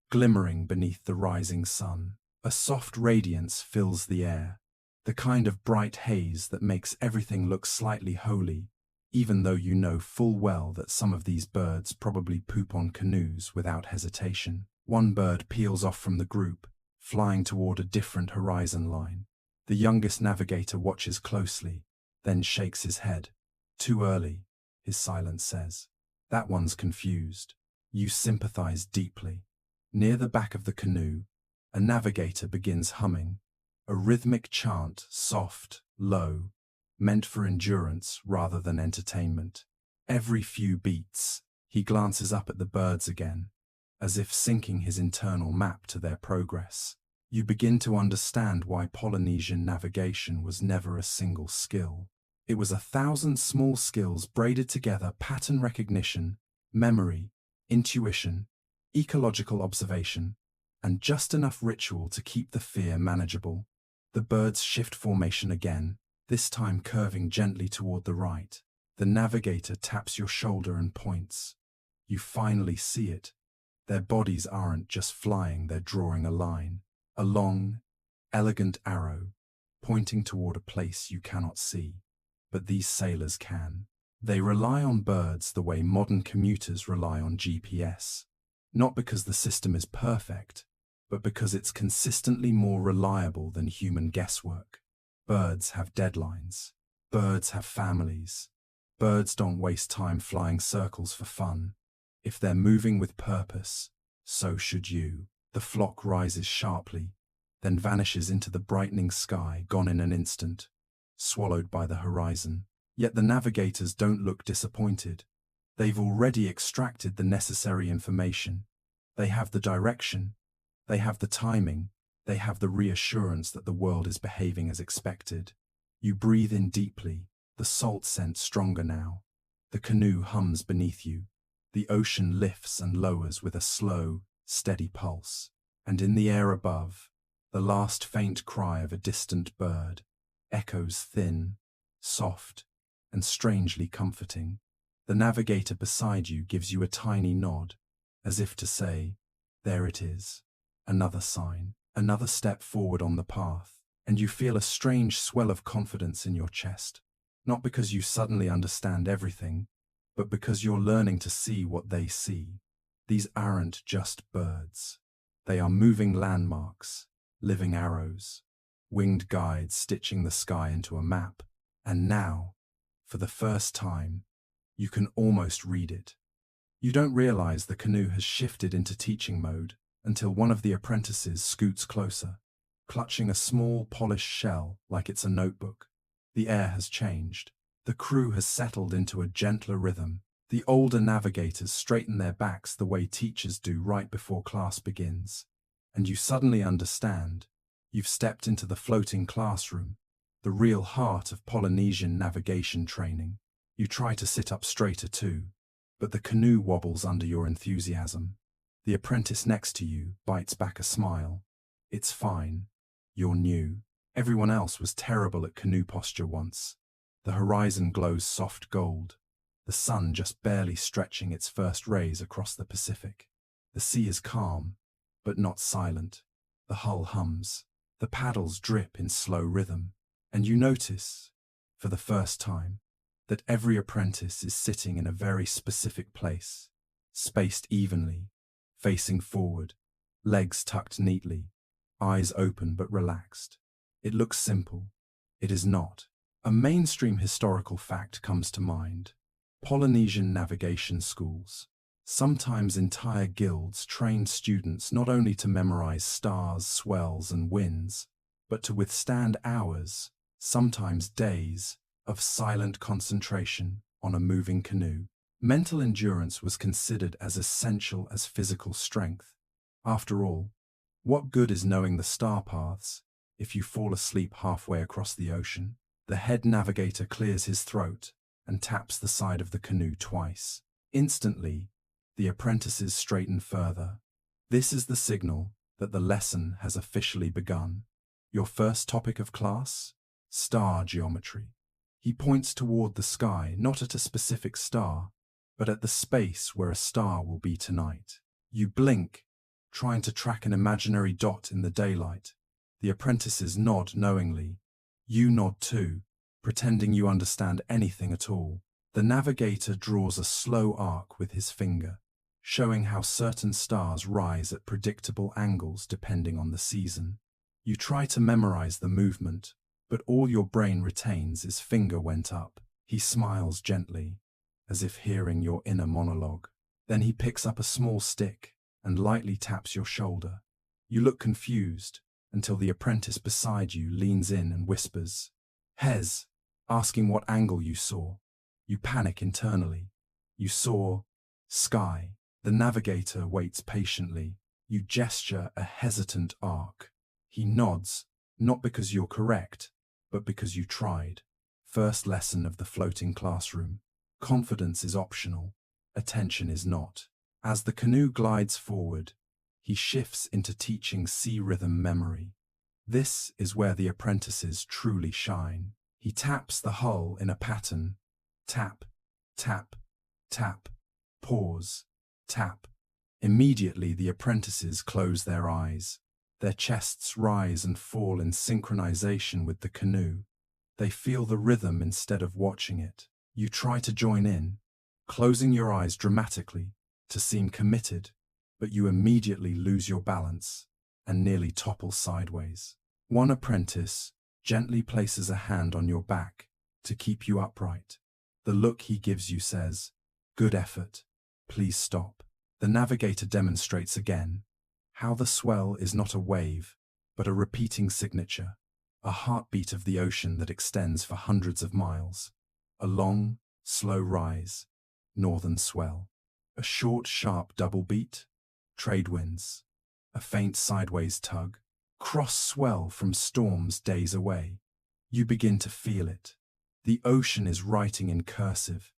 A: glimmering beneath the rising sun. A soft radiance fills the air, the kind of bright haze that makes everything look slightly holy, even though you know full well that some of these birds probably poop on canoes without hesitation. One bird peels off from the group, flying toward a different horizon line. The youngest navigator watches closely, then shakes his head. Too early, his silence says. That one's confused. You sympathize deeply. Near the back of the canoe, a navigator begins humming, a rhythmic chant, soft, low, meant for endurance rather than entertainment. Every few beats, he glances up at the birds again, as if syncing his internal map to their progress. You begin to understand why Polynesian navigation was never a single skill. It was 1,000 small skills braided together: pattern recognition, memory, intuition, ecological observation, and just enough ritual to keep the fear manageable. The birds shift formation again, this time curving gently toward the right. The navigator taps your shoulder and points. You finally see it. Their bodies aren't just flying, they're drawing a line. A long, elegant arrow, pointing toward a place you cannot see. But these sailors can. They rely on birds the way modern commuters rely on GPS. Not because the system is perfect, but because it's consistently more reliable than human guesswork. Birds have deadlines. Birds have families. Birds don't waste time flying circles for fun. If they're moving with purpose, so should you. The flock rises sharply, then vanishes into the brightening sky, gone in an instant, swallowed by the horizon. Yet the navigators don't look disappointed. They've already extracted the necessary information. They have the direction. They have the timing. They have the reassurance that the world is behaving as expected. You breathe in deeply, the salt scent stronger now. The canoe hums beneath you, The ocean lifts and lowers with a slow, steady pulse, and in the air above, the last faint cry of a distant bird echoes thin, soft, and strangely comforting. The navigator beside you gives you a tiny nod, as if to say, there it is, another sign, another step forward on the path, and you feel a strange swell of confidence in your chest, not because you suddenly understand everything, but because you're learning to see what they see. These aren't just birds. They are moving landmarks, living arrows, winged guides stitching the sky into a map. And now, for the first time, you can almost read it. You don't realize the canoe has shifted into teaching mode until one of the apprentices scoots closer, clutching a small polished shell like it's a notebook. The air has changed. The crew has settled into a gentler rhythm. The older navigators straighten their backs the way teachers do right before class begins. And you suddenly understand. You've stepped into the floating classroom, the real heart of Polynesian navigation training. You try to sit up straighter too, but the canoe wobbles under your enthusiasm. The apprentice next to you bites back a smile. It's fine. You're new. Everyone else was terrible at canoe posture once. The horizon glows soft gold, the sun just barely stretching its first rays across the Pacific. The sea is calm, but not silent. The hull hums. The paddles drip in slow rhythm. And you notice, for the first time, that every apprentice is sitting in a very specific place, spaced evenly, facing forward, legs tucked neatly, eyes open but relaxed. It looks simple. It is not. A mainstream historical fact comes to mind. Polynesian navigation schools. Sometimes entire guilds trained students not only to memorize stars, swells, and winds, but to withstand hours, sometimes days, of silent concentration on a moving canoe. Mental endurance was considered as essential as physical strength. After all, what good is knowing the star paths if you fall asleep halfway across the ocean? The head navigator clears his throat and taps the side of the canoe twice. Instantly, the apprentices straighten further. This is the signal that the lesson has officially begun. Your first topic of class? Star geometry. He points toward the sky, not at a specific star, but at the space where a star will be tonight. You blink, trying to track an imaginary dot in the daylight. The apprentices nod knowingly. You nod too, pretending you understand anything at all. The navigator draws a slow arc with his finger, showing how certain stars rise at predictable angles depending on the season. You try to memorize the movement, but all your brain retains is finger went up. He smiles gently, as if hearing your inner monologue. Then he picks up a small stick and lightly taps your shoulder. You look confused until the apprentice beside you leans in and whispers, "Hez," asking what angle you saw. You panic internally. You saw sky. The navigator waits patiently. You gesture a hesitant arc. He nods, not because you're correct, but because you tried. First lesson of the floating classroom. Confidence is optional. Attention is not. As the canoe glides forward, he shifts into teaching sea rhythm memory. This is where the apprentices truly shine. He taps the hull in a pattern. Tap, tap, tap, pause, tap. Immediately the apprentices close their eyes. Their chests rise and fall in synchronization with the canoe. They feel the rhythm instead of watching it. You try to join in, closing your eyes dramatically to seem committed, but you immediately lose your balance and nearly topple sideways. One apprentice gently places a hand on your back to keep you upright. The look he gives you says, "Good effort. Please stop." The navigator demonstrates again how the swell is not a wave, but a repeating signature, a heartbeat of the ocean that extends for hundreds of miles. A long, slow rise, northern swell. A short, sharp double beat, trade winds. A faint sideways tug, cross swell from storms days away. You begin to feel it. The ocean is writing in cursive,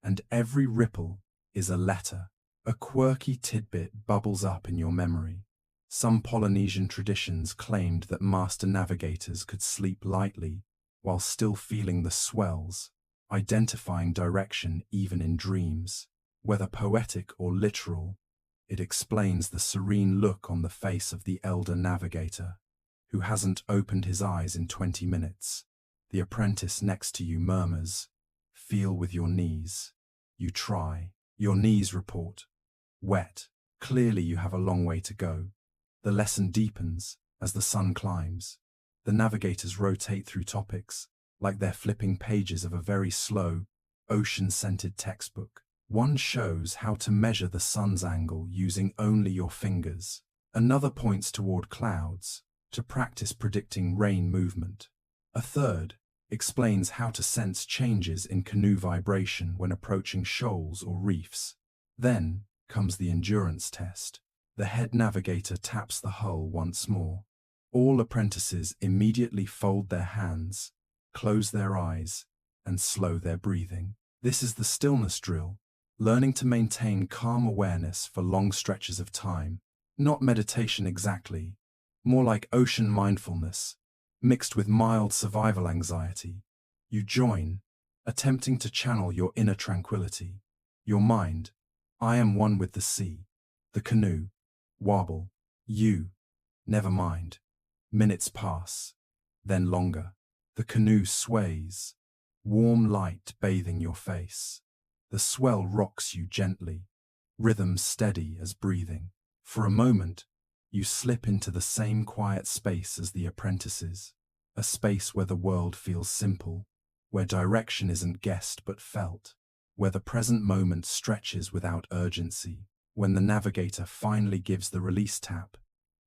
A: and every ripple, is a letter. A quirky tidbit bubbles up in your memory. Some Polynesian traditions claimed that master navigators could sleep lightly while still feeling the swells, identifying direction even in dreams. Whether poetic or literal, it explains the serene look on the face of the elder navigator, who hasn't opened his eyes in 20 minutes. The apprentice next to you murmurs, "Feel with your knees." You try. Your knees report, "Wet." Clearly you have a long way to go. The lesson deepens as the sun climbs. The navigators rotate through topics, like they're flipping pages of a very slow, ocean-scented textbook. One shows how to measure the sun's angle using only your fingers. Another points toward clouds, to practice predicting rain movement. A third explains how to sense changes in canoe vibration when approaching shoals or reefs. Then comes the endurance test. The head navigator taps the hull once more. All apprentices immediately fold their hands, close their eyes, and slow their breathing. This is the stillness drill, learning to maintain calm awareness for long stretches of time. Not meditation exactly, more like ocean mindfulness, mixed with mild survival anxiety. You join, attempting to channel your inner tranquility. Your mind, "I am one with the sea." The canoe, "Wobble." You, "Never mind." Minutes pass, then longer. The canoe sways, warm light bathing your face. The swell rocks you gently, rhythm steady as breathing. For a moment, you slip into the same quiet space as the apprentices, a space where the world feels simple, where direction isn't guessed but felt, where the present moment stretches without urgency. When the navigator finally gives the release tap,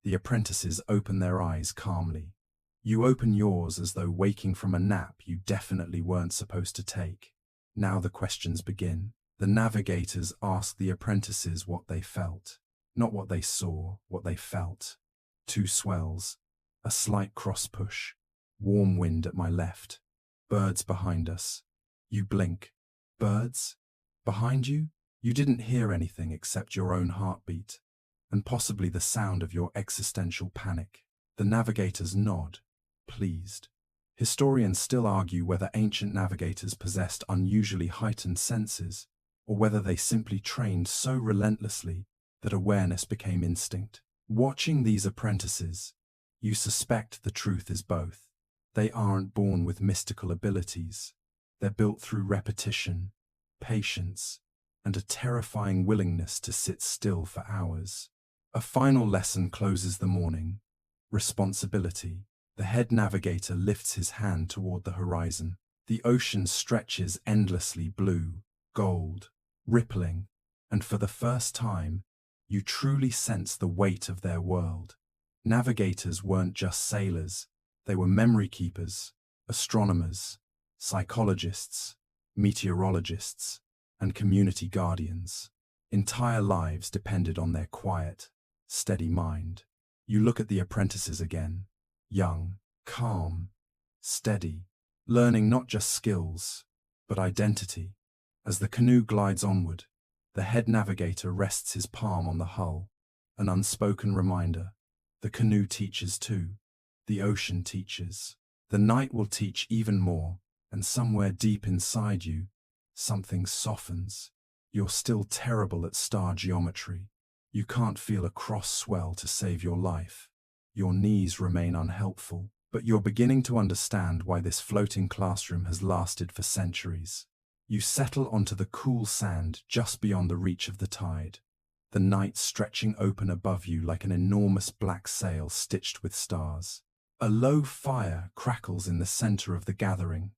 A: the apprentices open their eyes calmly. You open yours as though waking from a nap you definitely weren't supposed to take. Now the questions begin. The navigators ask the apprentices what they felt. Not what they saw, what they felt. Two swells, a slight cross-push, warm wind at my left, birds behind us. You blink. Birds? Behind you? You didn't hear anything except your own heartbeat, and possibly the sound of your existential panic. The navigators nod, pleased. Historians still argue whether ancient navigators possessed unusually heightened senses, or whether they simply trained so relentlessly that awareness became instinct. Watching these apprentices, you suspect the truth is both. They aren't born with mystical abilities. They're built through repetition, patience, and a terrifying willingness to sit still for hours. A final lesson closes the morning. Responsibility. The head navigator lifts his hand toward the horizon. The ocean stretches endlessly blue, gold, rippling, and for the first time, you truly sense the weight of their world. Navigators weren't just sailors, they were memory keepers, astronomers, psychologists, meteorologists, and community guardians. Entire lives depended on their quiet, steady mind. You look at the apprentices again, young, calm, steady, learning not just skills, but identity. As the canoe glides onward, the head navigator rests his palm on the hull, an unspoken reminder. The canoe teaches too. The ocean teaches. The night will teach even more, and somewhere deep inside you, something softens. You're still terrible at star geometry. You can't feel a cross swell to save your life. Your knees remain unhelpful, but you're beginning to understand why this floating classroom has lasted for centuries. You settle onto the cool sand just beyond the reach of the tide, the night stretching open above you like an enormous black sail stitched with stars. A low fire crackles in the center of the gathering.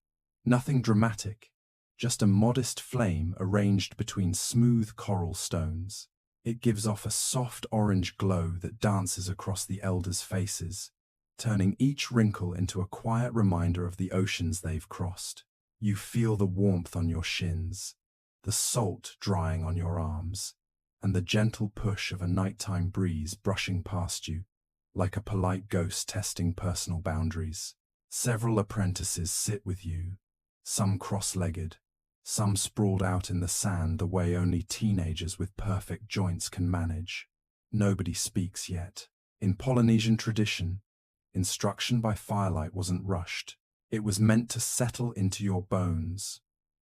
A: Nothing dramatic, just a modest flame arranged between smooth coral stones. It gives off a soft orange glow that dances across the elders' faces, turning each wrinkle into a quiet reminder of the oceans they've crossed. You feel the warmth on your shins, the salt drying on your arms, and the gentle push of a nighttime breeze brushing past you, like a polite ghost testing personal boundaries. Several apprentices sit with you, some cross-legged, some sprawled out in the sand the way only teenagers with perfect joints can manage. Nobody speaks yet. In Polynesian tradition, instruction by firelight wasn't rushed. It was meant to settle into your bones,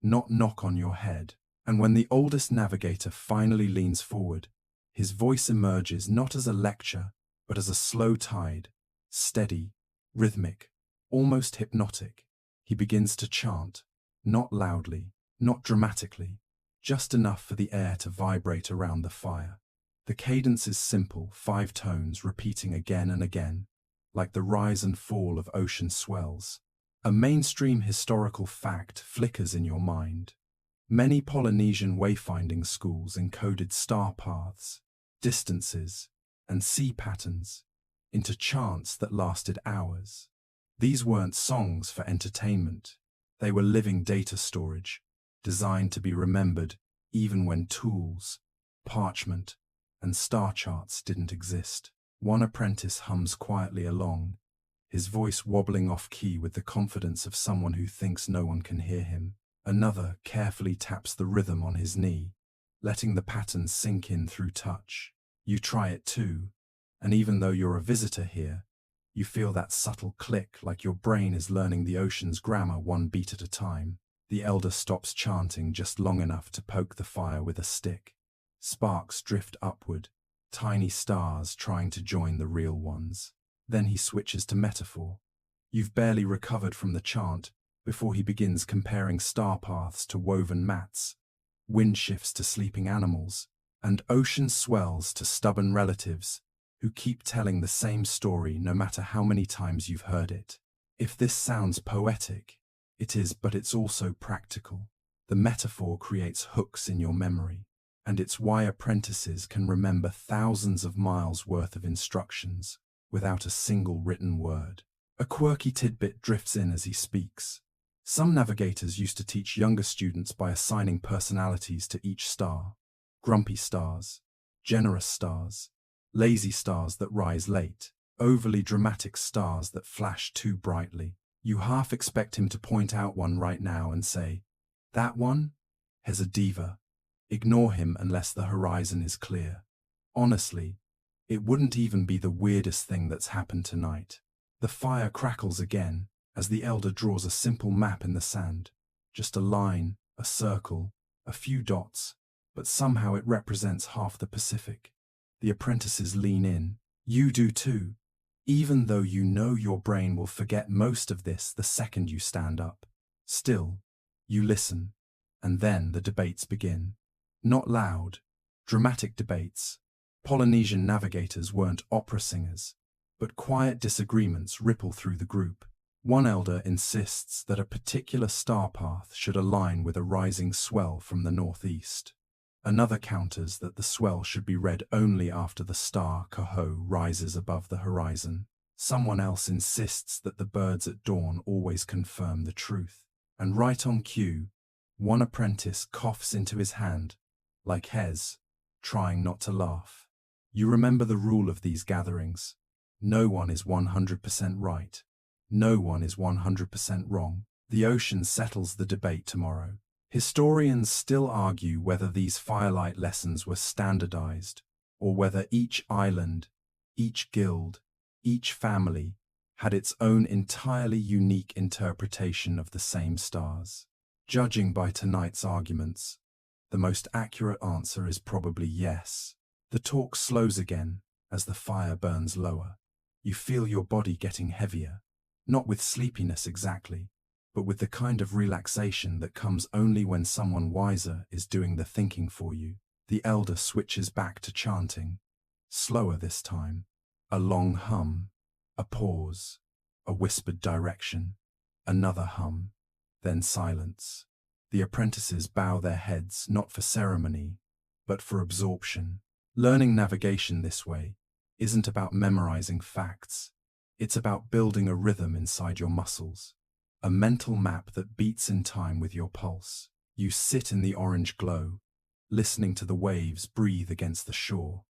A: not knock on your head. And when the oldest navigator finally leans forward, his voice emerges not as a lecture, but as a slow tide, steady, rhythmic, almost hypnotic. He begins to chant, not loudly, not dramatically, just enough for the air to vibrate around the fire. The cadence is simple, 5 tones repeating again and again, like the rise and fall of ocean swells. A mainstream historical fact flickers in your mind. Many Polynesian wayfinding schools encoded star paths, distances, and sea patterns into chants that lasted hours. These weren't songs for entertainment. They were living data storage, designed to be remembered even when tools, parchment, and star charts didn't exist. One apprentice hums quietly along, his voice wobbling off-key with the confidence of someone who thinks no one can hear him. Another carefully taps the rhythm on his knee, letting the pattern sink in through touch. You try it too, and even though you're a visitor here, you feel that subtle click like your brain is learning the ocean's grammar one beat at a time. The elder stops chanting just long enough to poke the fire with a stick. Sparks drift upward, tiny stars trying to join the real ones. Then he switches to metaphor. You've barely recovered from the chant before he begins comparing star paths to woven mats, wind shifts to sleeping animals, and ocean swells to stubborn relatives who keep telling the same story no matter how many times you've heard it. If this sounds poetic, it is, but it's also practical. The metaphor creates hooks in your memory, and it's why apprentices can remember thousands of miles worth of instructions without a single written word. A quirky tidbit drifts in as he speaks. Some navigators used to teach younger students by assigning personalities to each star. Grumpy stars, generous stars, lazy stars that rise late, overly dramatic stars that flash too brightly. You half expect him to point out one right now and say, "That one has a diva. Ignore him unless the horizon is clear." Honestly, it wouldn't even be the weirdest thing that's happened tonight. The fire crackles again as the elder draws a simple map in the sand. Just a line, a circle, a few dots, but somehow it represents half the Pacific. The apprentices lean in. You do too, even though you know your brain will forget most of this the second you stand up. Still, you listen, and then the debates begin. Not loud, dramatic debates. Polynesian navigators weren't opera singers, but quiet disagreements ripple through the group. One elder insists that a particular star path should align with a rising swell from the northeast. Another counters that the swell should be read only after the star Coho rises above the horizon. Someone else insists that the birds at dawn always confirm the truth. And right on cue, one apprentice coughs into his hand, like Hez, trying not to laugh. You remember the rule of these gatherings. No one is 100% right. No one is 100% wrong. The ocean settles the debate tomorrow. Historians still argue whether these firelight lessons were standardized, or whether each island, each guild, each family had its own entirely unique interpretation of the same stars. Judging by tonight's arguments, the most accurate answer is probably yes. The talk slows again as the fire burns lower. You feel your body getting heavier, not with sleepiness exactly, but with the kind of relaxation that comes only when someone wiser is doing the thinking for you. The elder switches back to chanting, slower this time. A long hum, a pause, a whispered direction, another hum, then silence. The apprentices bow their heads not for ceremony, but for absorption. Learning navigation this way isn't about memorizing facts. It's about building a rhythm inside your muscles, a mental map that beats in time with your pulse. You sit in the orange glow, listening to the waves breathe against the shore.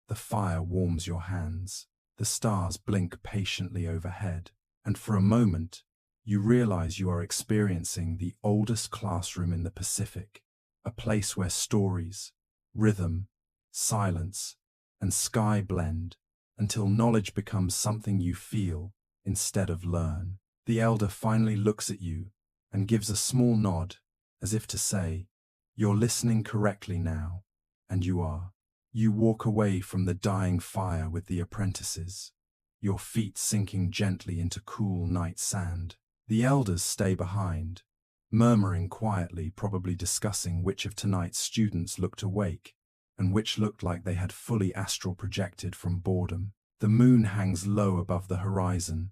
A: The fire warms your hands. The stars blink patiently overhead, and for a moment, You realize you are experiencing the oldest classroom in the Pacific, a place where stories, rhythm, silence, and sky blend until knowledge becomes something you feel instead of learn. The elder finally looks at you and gives a small nod, as if to say, "You're listening correctly now," and you are. You walk away from the dying fire with the apprentices, your feet sinking gently into cool night sand. The elders stay behind, murmuring quietly, probably discussing which of tonight's students looked awake and which looked like they had fully astral projected from boredom. The moon hangs low above the horizon,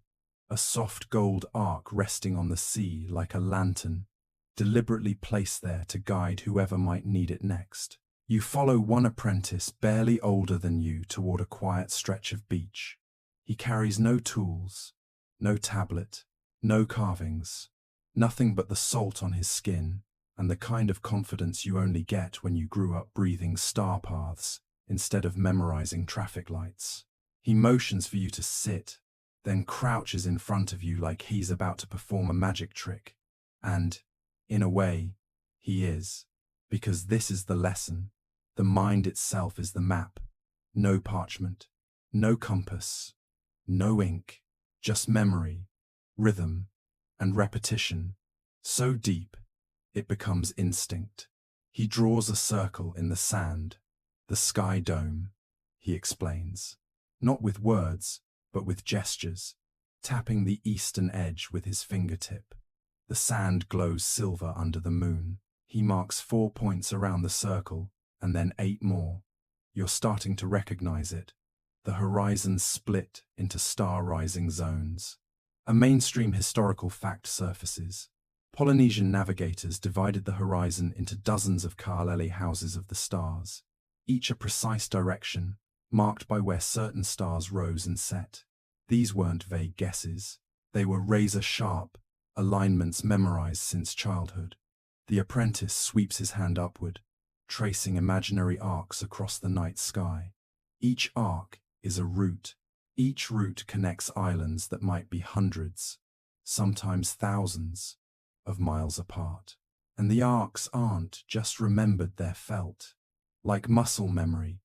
A: a soft gold arc resting on the sea like a lantern, deliberately placed there to guide whoever might need it next. You follow one apprentice barely older than you toward a quiet stretch of beach. He carries no tools, no tablet, no carvings, nothing but the salt on his skin and the kind of confidence you only get when you grew up breathing star paths instead of memorizing traffic lights. He motions for you to sit, then crouches in front of you like he's about to perform a magic trick. And, in a way, he is. Because this is the lesson. The mind itself is the map. No parchment, no compass, no ink, just memory, rhythm, and repetition. So deep, it becomes instinct. He draws a circle in the sand, the sky dome, he explains. Not with words, but with gestures, tapping the eastern edge with his fingertip. The sand glows silver under the moon. He marks 4 points around the circle, and then 8 more. You're starting to recognize it. The horizons split into star-rising zones. A mainstream historical fact surfaces. Polynesian navigators divided the horizon into dozens of Kalele houses of the stars, each a precise direction, marked by where certain stars rose and set. These weren't vague guesses. They were razor-sharp, alignments memorized since childhood. The apprentice sweeps his hand upward, tracing imaginary arcs across the night sky. Each arc is a route. Each route connects islands that might be hundreds, sometimes thousands, of miles apart. And the arcs aren't just remembered, they're felt, like muscle memory,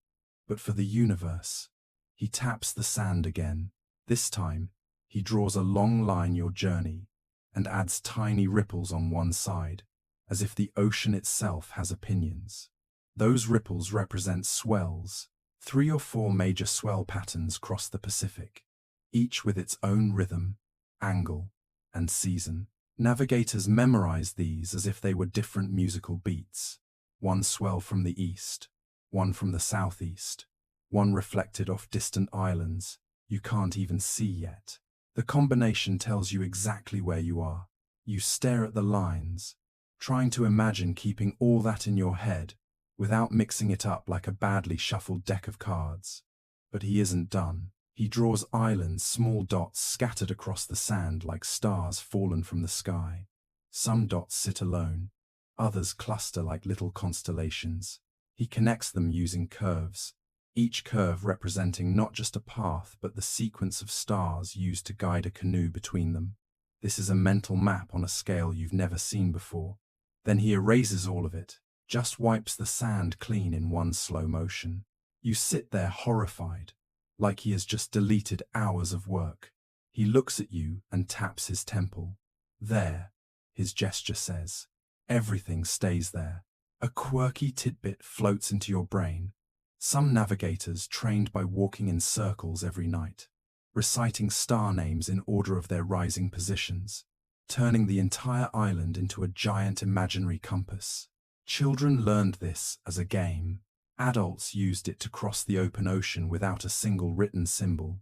A: but for the universe. He taps the sand again. This time, he draws a long line your journey and adds tiny ripples on one side, as if the ocean itself has opinions. Those ripples represent swells. 3 or 4 major swell patterns cross the Pacific, each with its own rhythm, angle, and season. Navigators memorize these as if they were different musical beats. One swell from the east, one from the southeast, one reflected off distant islands you can't even see yet. The combination tells you exactly where you are. You stare at the lines, trying to imagine keeping all that in your head without mixing it up like a badly shuffled deck of cards. But he isn't done. He draws islands, small dots scattered across the sand like stars fallen from the sky. Some dots sit alone, others cluster like little constellations. He connects them using curves, each curve representing not just a path but the sequence of stars used to guide a canoe between them. This is a mental map on a scale you've never seen before. Then he erases all of it, just wipes the sand clean in one slow motion. You sit there horrified, like he has just deleted hours of work. He looks at you and taps his temple. There, his gesture says. Everything stays there. A quirky tidbit floats into your brain. Some navigators trained by walking in circles every night, reciting star names in order of their rising positions, turning the entire island into a giant imaginary compass. Children learned this as a game. Adults used it to cross the open ocean without a single written symbol.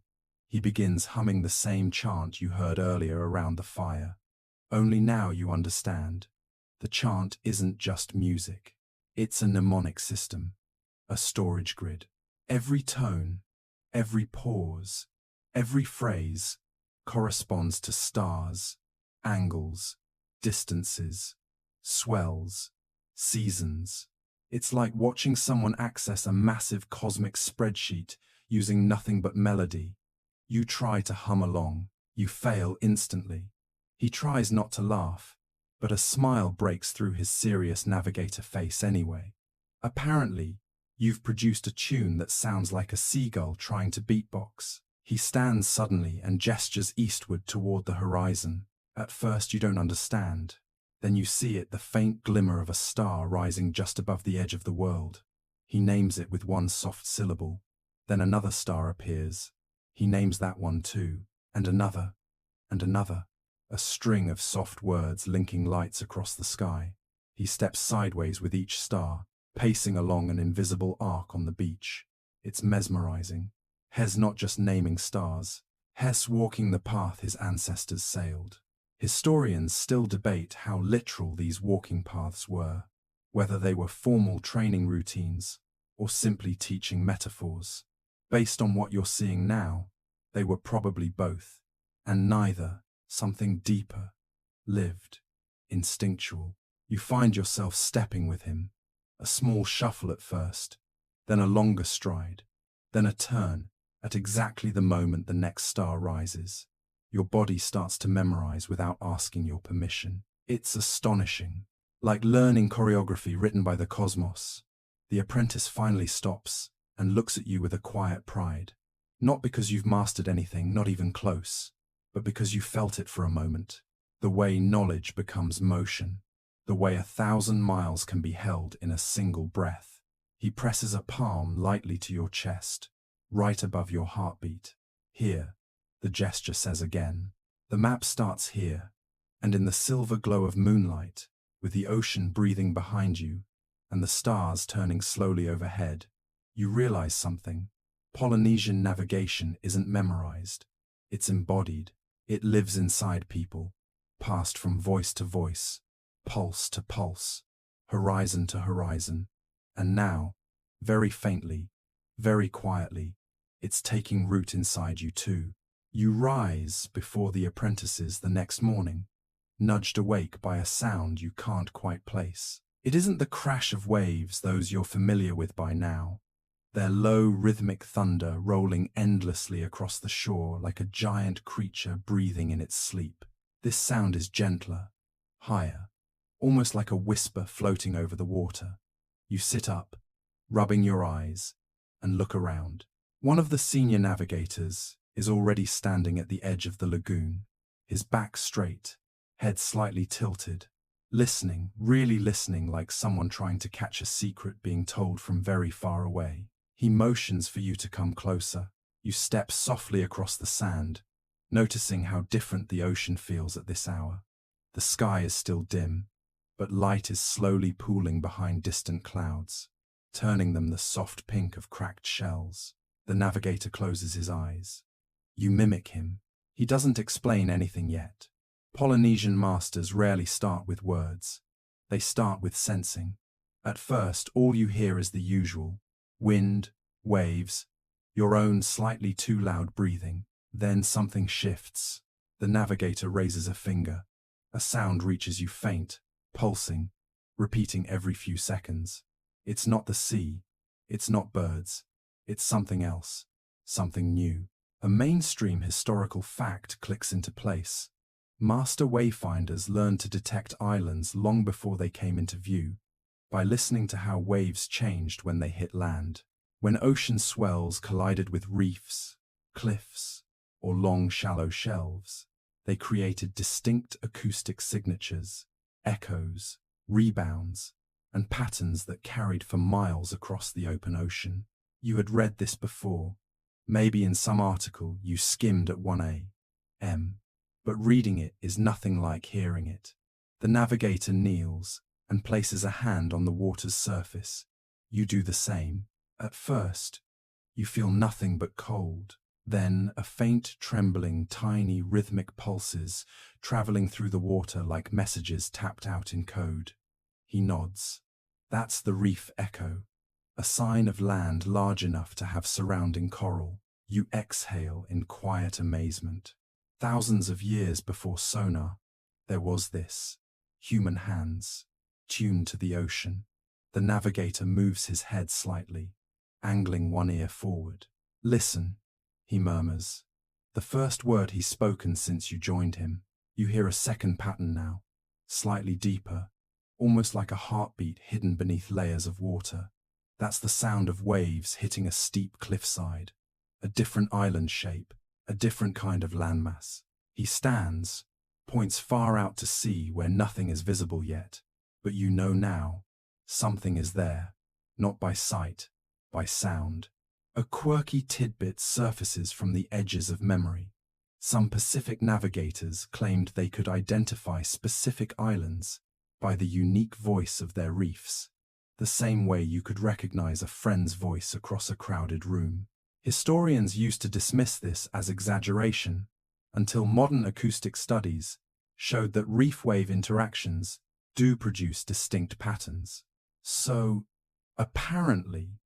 A: He begins humming the same chant you heard earlier around the fire. Only now you understand. The chant isn't just music. It's a mnemonic system, a storage grid. Every tone, every pause, every phrase corresponds to stars, angles, distances, swells, seasons. It's like watching someone access a massive cosmic spreadsheet using nothing but melody. You try to hum along. You fail instantly. He tries not to laugh, but a smile breaks through his serious navigator face anyway. Apparently, you've produced a tune that sounds like a seagull trying to beatbox. He stands suddenly and gestures eastward toward the horizon. At first you don't understand. Then you see it, the faint glimmer of a star rising just above the edge of the world. He names it with one soft syllable. Then another star appears. He names that one too, and another, and another. A string of soft words linking lights across the sky. He steps sideways with each star, pacing along an invisible arc on the beach. It's mesmerizing. Hes not just naming stars. Hes walking the path his ancestors sailed. Historians still debate how literal these walking paths were, whether they were formal training routines or simply teaching metaphors. Based on what you're seeing now, they were probably both, and neither, something deeper, lived, instinctual. You find yourself stepping with him, a small shuffle at first, then a longer stride, then a turn, at exactly the moment the next star rises. Your body starts to memorize without asking your permission. It's astonishing. Like learning choreography written by the cosmos. The apprentice finally stops and looks at you with a quiet pride. Not because you've mastered anything, not even close, but because you felt it for a moment. The way knowledge becomes motion. The way 1,000 miles can be held in a single breath. He presses a palm lightly to your chest, right above your heartbeat. Here, the gesture says again. The map starts here, and in the silver glow of moonlight, with the ocean breathing behind you, and the stars turning slowly overhead, you realize something. Polynesian navigation isn't memorized. It's embodied. It lives inside people, passed from voice to voice, pulse to pulse, horizon to horizon. And now, very faintly, very quietly, it's taking root inside you too. You rise before the apprentices the next morning, nudged awake by a sound you can't quite place. It isn't the crash of waves, those you're familiar with by now. Their low, rhythmic thunder rolling endlessly across the shore like a giant creature breathing in its sleep. This sound is gentler, higher, almost like a whisper floating over the water. You sit up, rubbing your eyes, and look around. One of the senior navigators is already standing at the edge of the lagoon, his back straight, head slightly tilted, listening, really listening, like someone trying to catch a secret being told from very far away. He motions for you to come closer. You step softly across the sand, noticing how different the ocean feels at this hour. The sky is still dim, but light is slowly pooling behind distant clouds, turning them the soft pink of cracked shells. The navigator closes his eyes. You mimic him. He doesn't explain anything yet. Polynesian masters rarely start with words. They start with sensing. At first, all you hear is the usual. Wind, waves, your own slightly too loud breathing. Then something shifts. The navigator raises a finger. A sound reaches you, faint, pulsing, repeating every few seconds. It's not the sea. It's not birds. It's something else. Something new. A mainstream historical fact clicks into place. Master wayfinders learned to detect islands long before they came into view, by listening to how waves changed when they hit land. When ocean swells collided with reefs, cliffs, or long shallow shelves, they created distinct acoustic signatures, echoes, rebounds, and patterns that carried for miles across the open ocean. You had read this before, maybe in some article you skimmed at 1 a.m., but reading it is nothing like hearing it. The navigator kneels and places a hand on the water's surface. You do the same. At first, you feel nothing but cold. Then a faint, trembling, tiny, rhythmic pulses traveling through the water like messages tapped out in code. He nods. That's the reef echo, a sign of land large enough to have surrounding coral. You exhale in quiet amazement. Thousands of years before sonar, there was this. Human hands, tuned to the ocean. The navigator moves his head slightly, angling one ear forward. Listen, he murmurs. The first word he's spoken since you joined him. You hear a second pattern now, slightly deeper, almost like a heartbeat hidden beneath layers of water. That's the sound of waves hitting a steep cliffside, a different island shape, a different kind of landmass. He stands, points far out to sea where nothing is visible yet, but you know now, something is there, not by sight, by sound. A quirky tidbit surfaces from the edges of memory. Some Pacific navigators claimed they could identify specific islands by the unique voice of their reefs, the same way you could recognize a friend's voice across a crowded room. Historians used to dismiss this as exaggeration, until modern acoustic studies showed that reef wave interactions do produce distinct patterns. So, apparently,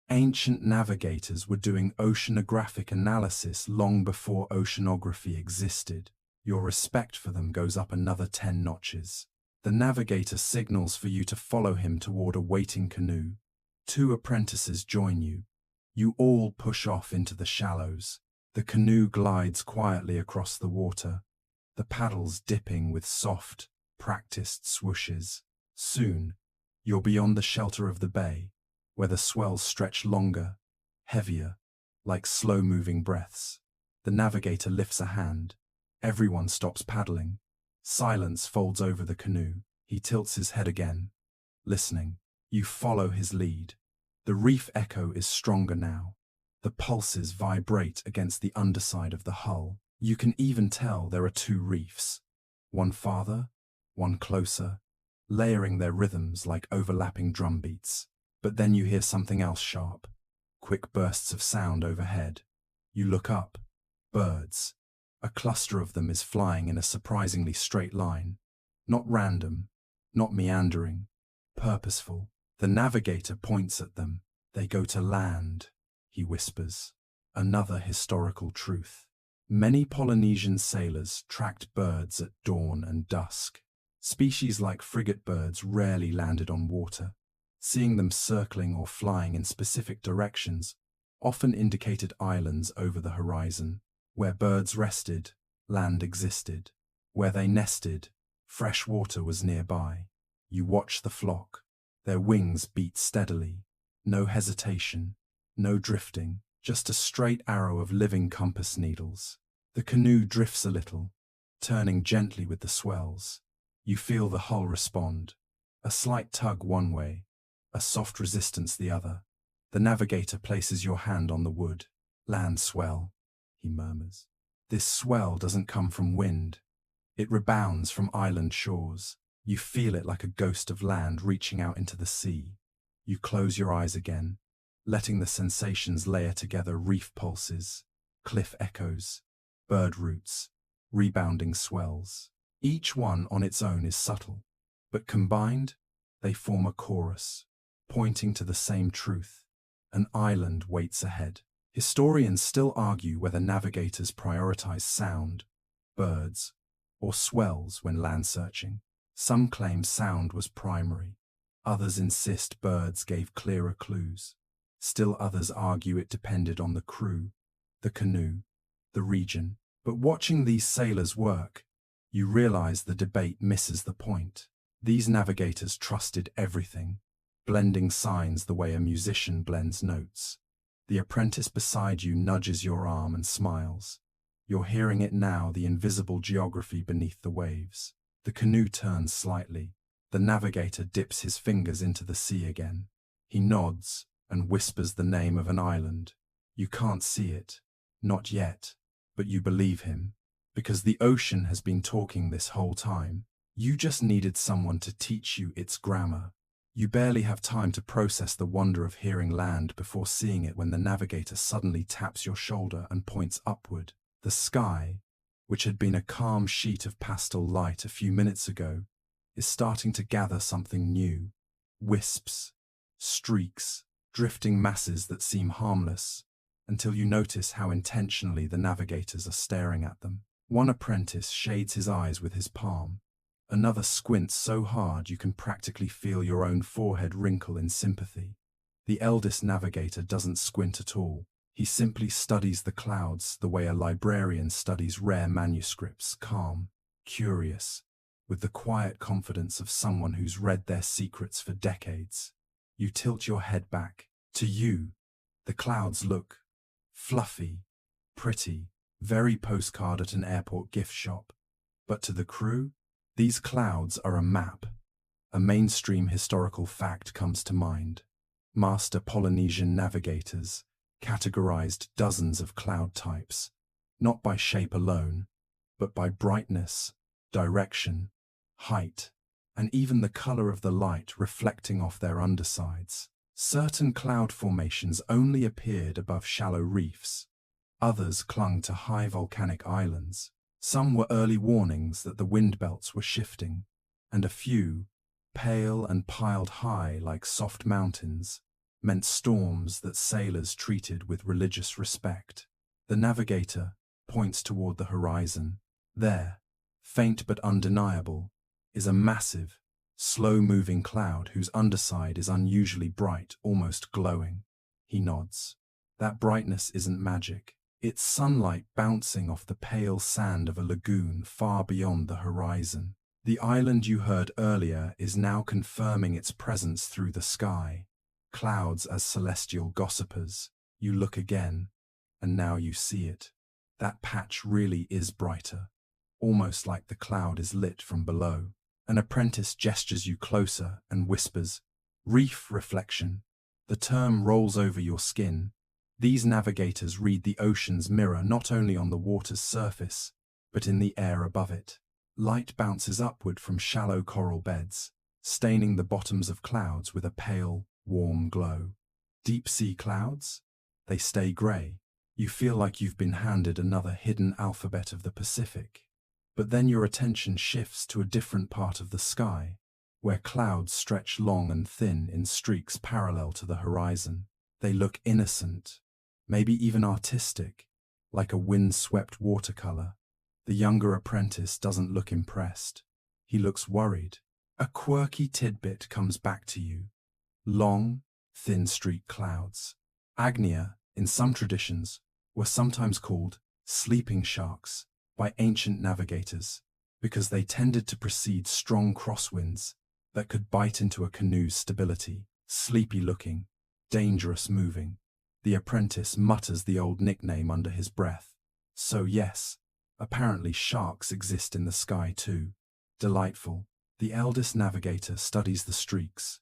A: ancient navigators were doing oceanographic analysis long before oceanography existed. Your respect for them goes up another 10 notches. The navigator signals for you to follow him toward a waiting canoe. 2 apprentices join you. You all push off into the shallows. The canoe glides quietly across the water, the paddles dipping with soft, practiced swooshes. Soon, you're beyond the shelter of the bay, where the swells stretch longer, heavier, like slow-moving breaths. The navigator lifts a hand. Everyone stops paddling. Silence folds over the canoe. He tilts his head again, listening. You follow his lead. The reef echo is stronger now. The pulses vibrate against the underside of the hull. You can even tell there are 2 reefs, one farther, one closer, layering their rhythms like overlapping drum beats. But then you hear something else sharp, quick bursts of sound overhead. You look up. Birds. A cluster of them is flying in a surprisingly straight line. Not random, not meandering, purposeful. The navigator points at them. They go to land, he whispers. Another historical truth. Many Polynesian sailors tracked birds at dawn and dusk. Species like frigate birds rarely landed on water. Seeing them circling or flying in specific directions often indicated islands over the horizon. Where birds rested, land existed. Where they nested, fresh water was nearby. You watch the flock. Their wings beat steadily. No hesitation, no drifting, just a straight arrow of living compass needles. The canoe drifts a little, turning gently with the swells. You feel the hull respond. A slight tug one way, a soft resistance the other. The navigator places your hand on the wood. Land swell, he murmurs. This swell doesn't come from wind. It rebounds from island shores. You feel it like a ghost of land reaching out into the sea. You close your eyes again, letting the sensations layer together: reef pulses, cliff echoes, bird roots, rebounding swells. Each one on its own is subtle, but combined, they form a chorus, pointing to the same truth. An island waits ahead. Historians still argue whether navigators prioritize sound, birds, or swells when land searching. Some claim sound was primary. Others insist birds gave clearer clues. Still others argue it depended on the crew, the canoe, the region. But watching these sailors work, you realize the debate misses the point. These navigators trusted everything, blending signs the way a musician blends notes. The apprentice beside you nudges your arm and smiles. You're hearing it now, the invisible geography beneath the waves. The canoe turns slightly. The navigator dips his fingers into the sea again. He nods and whispers the name of an island. You can't see it, not yet, but you believe him, because the ocean has been talking this whole time. You just needed someone to teach you its grammar. You barely have time to process the wonder of hearing land before seeing it when the navigator suddenly taps your shoulder and points upward. The sky, which had been a calm sheet of pastel light a few minutes ago, is starting to gather something new. Wisps, streaks, drifting masses that seem harmless, until you notice how intentionally the navigators are staring at them. One apprentice shades his eyes with his palm. Another squints so hard you can practically feel your own forehead wrinkle in sympathy. The eldest navigator doesn't squint at all. He simply studies the clouds the way a librarian studies rare manuscripts, calm, curious, with the quiet confidence of someone who's read their secrets for decades. You tilt your head back. To you, the clouds look fluffy, pretty, very postcard at an airport gift shop. But to the crew, these clouds are a map. A mainstream historical fact comes to mind. Master Polynesian navigators categorized dozens of cloud types, not by shape alone, but by brightness, direction, height, and even the color of the light reflecting off their undersides. Certain cloud formations only appeared above shallow reefs. Others clung to high volcanic islands. Some were early warnings that the wind belts were shifting, and a few, pale and piled high like soft mountains, meant storms that sailors treated with religious respect. The navigator points toward the horizon. There, faint but undeniable, is a massive, slow-moving cloud whose underside is unusually bright, almost glowing. He nods. That brightness isn't magic. It's sunlight bouncing off the pale sand of a lagoon far beyond the horizon. The island you heard earlier is now confirming its presence through the sky. Clouds as celestial gossipers. You look again, and now you see it. That patch really is brighter, almost like the cloud is lit from below. An apprentice gestures you closer and whispers, "Reef reflection." The term rolls over your skin. These navigators read the ocean's mirror not only on the water's surface, but in the air above it. Light bounces upward from shallow coral beds, staining the bottoms of clouds with a pale, warm glow. Deep-sea clouds? They stay grey. You feel like you've been handed another hidden alphabet of the Pacific. But then your attention shifts to a different part of the sky, where clouds stretch long and thin in streaks parallel to the horizon. They look innocent, maybe even artistic, like a wind-swept watercolor. The younger apprentice doesn't look impressed. He looks worried. A quirky tidbit comes back to you. Long, thin-streaked clouds. Agnia, in some traditions, were sometimes called sleeping sharks by ancient navigators because they tended to precede strong crosswinds that could bite into a canoe's stability. Sleepy-looking, dangerous-moving. The apprentice mutters the old nickname under his breath. So yes, apparently sharks exist in the sky too. Delightful. The eldest navigator studies the streaks,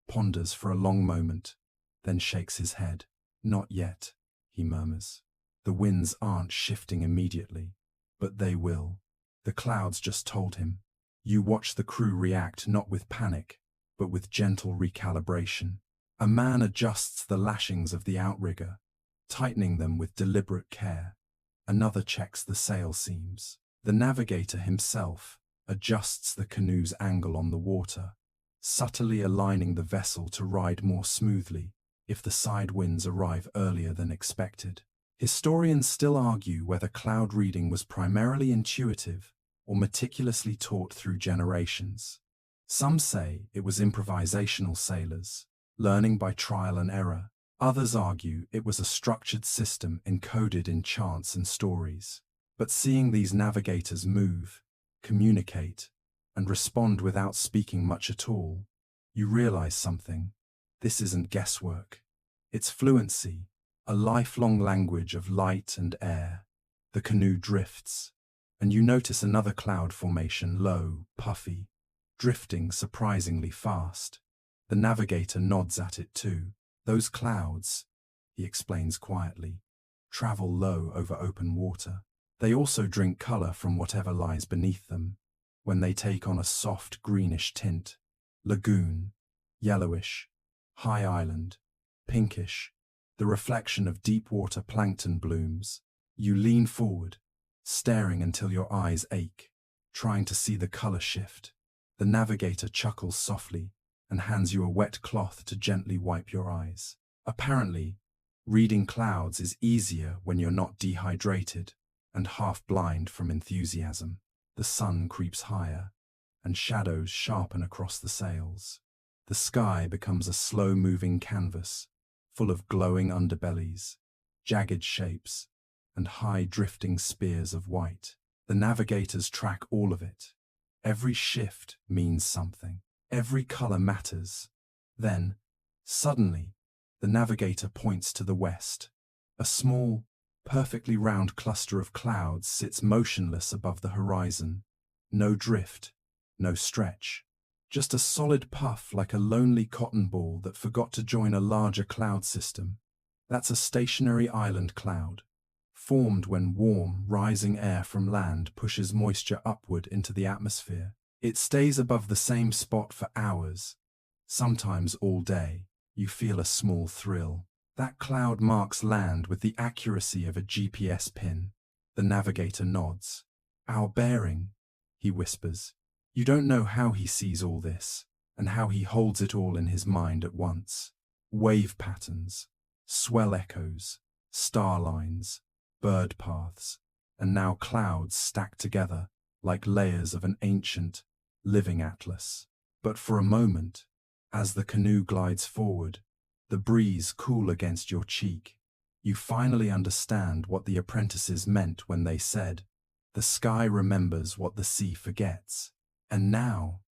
A: ponders for a long moment, then shakes his head. Not yet, he murmurs. The winds aren't shifting immediately, but they will. The clouds just told him. You watch the crew react not with panic, but with gentle recalibration. A man adjusts the lashings of the outrigger, tightening them with deliberate care. Another checks the sail seams. The navigator himself adjusts the canoe's angle on the water, subtly aligning the vessel to ride more smoothly if the side winds arrive earlier than expected. Historians still argue whether cloud reading was primarily intuitive or meticulously taught through generations. Some say it was improvisational sailors, learning by trial and error. Others argue it was a structured system encoded in chants and stories. But seeing these navigators move, communicate, and respond without speaking much at all, you realize something. This isn't guesswork. It's fluency, a lifelong language of light and air. The canoe drifts, and you notice another cloud formation, low, puffy, drifting surprisingly fast. The navigator nods at it too. Those clouds, he explains quietly, travel low over open water. They also drink color from whatever lies beneath them. When they take on a soft greenish tint, lagoon, yellowish, high island, pinkish, the reflection of deep water plankton blooms. You lean forward, staring until your eyes ache, trying to see the color shift. The navigator chuckles softly and hands you a wet cloth to gently wipe your eyes. Apparently, reading clouds is easier when you're not dehydrated and half blind from enthusiasm. The sun creeps higher, and shadows sharpen across the sails. The sky becomes a slow-moving canvas, full of glowing underbellies, jagged shapes, and high drifting spears of white. The navigators track all of it. Every shift means something. Every color matters. Then, suddenly, the navigator points to the west. A small, perfectly round cluster of clouds sits motionless above the horizon. No drift, no stretch. Just a solid puff like a lonely cotton ball that forgot to join a larger cloud system. That's a stationary island cloud, formed when warm, rising air from land pushes moisture upward into the atmosphere. It stays above the same spot for hours, sometimes all day. You feel a small thrill. That cloud marks land with the accuracy of a GPS pin. The navigator nods. "Our bearing," he whispers. You don't know how he sees all this, and how he holds it all in his mind at once. Wave patterns, swell echoes, star lines, bird paths, and now clouds stacked together like layers of an ancient, living atlas. But for a moment, as the canoe glides forward, the breeze cool against your cheek, you finally understand what the apprentices meant when they said, "The sky remembers what the sea forgets." And now,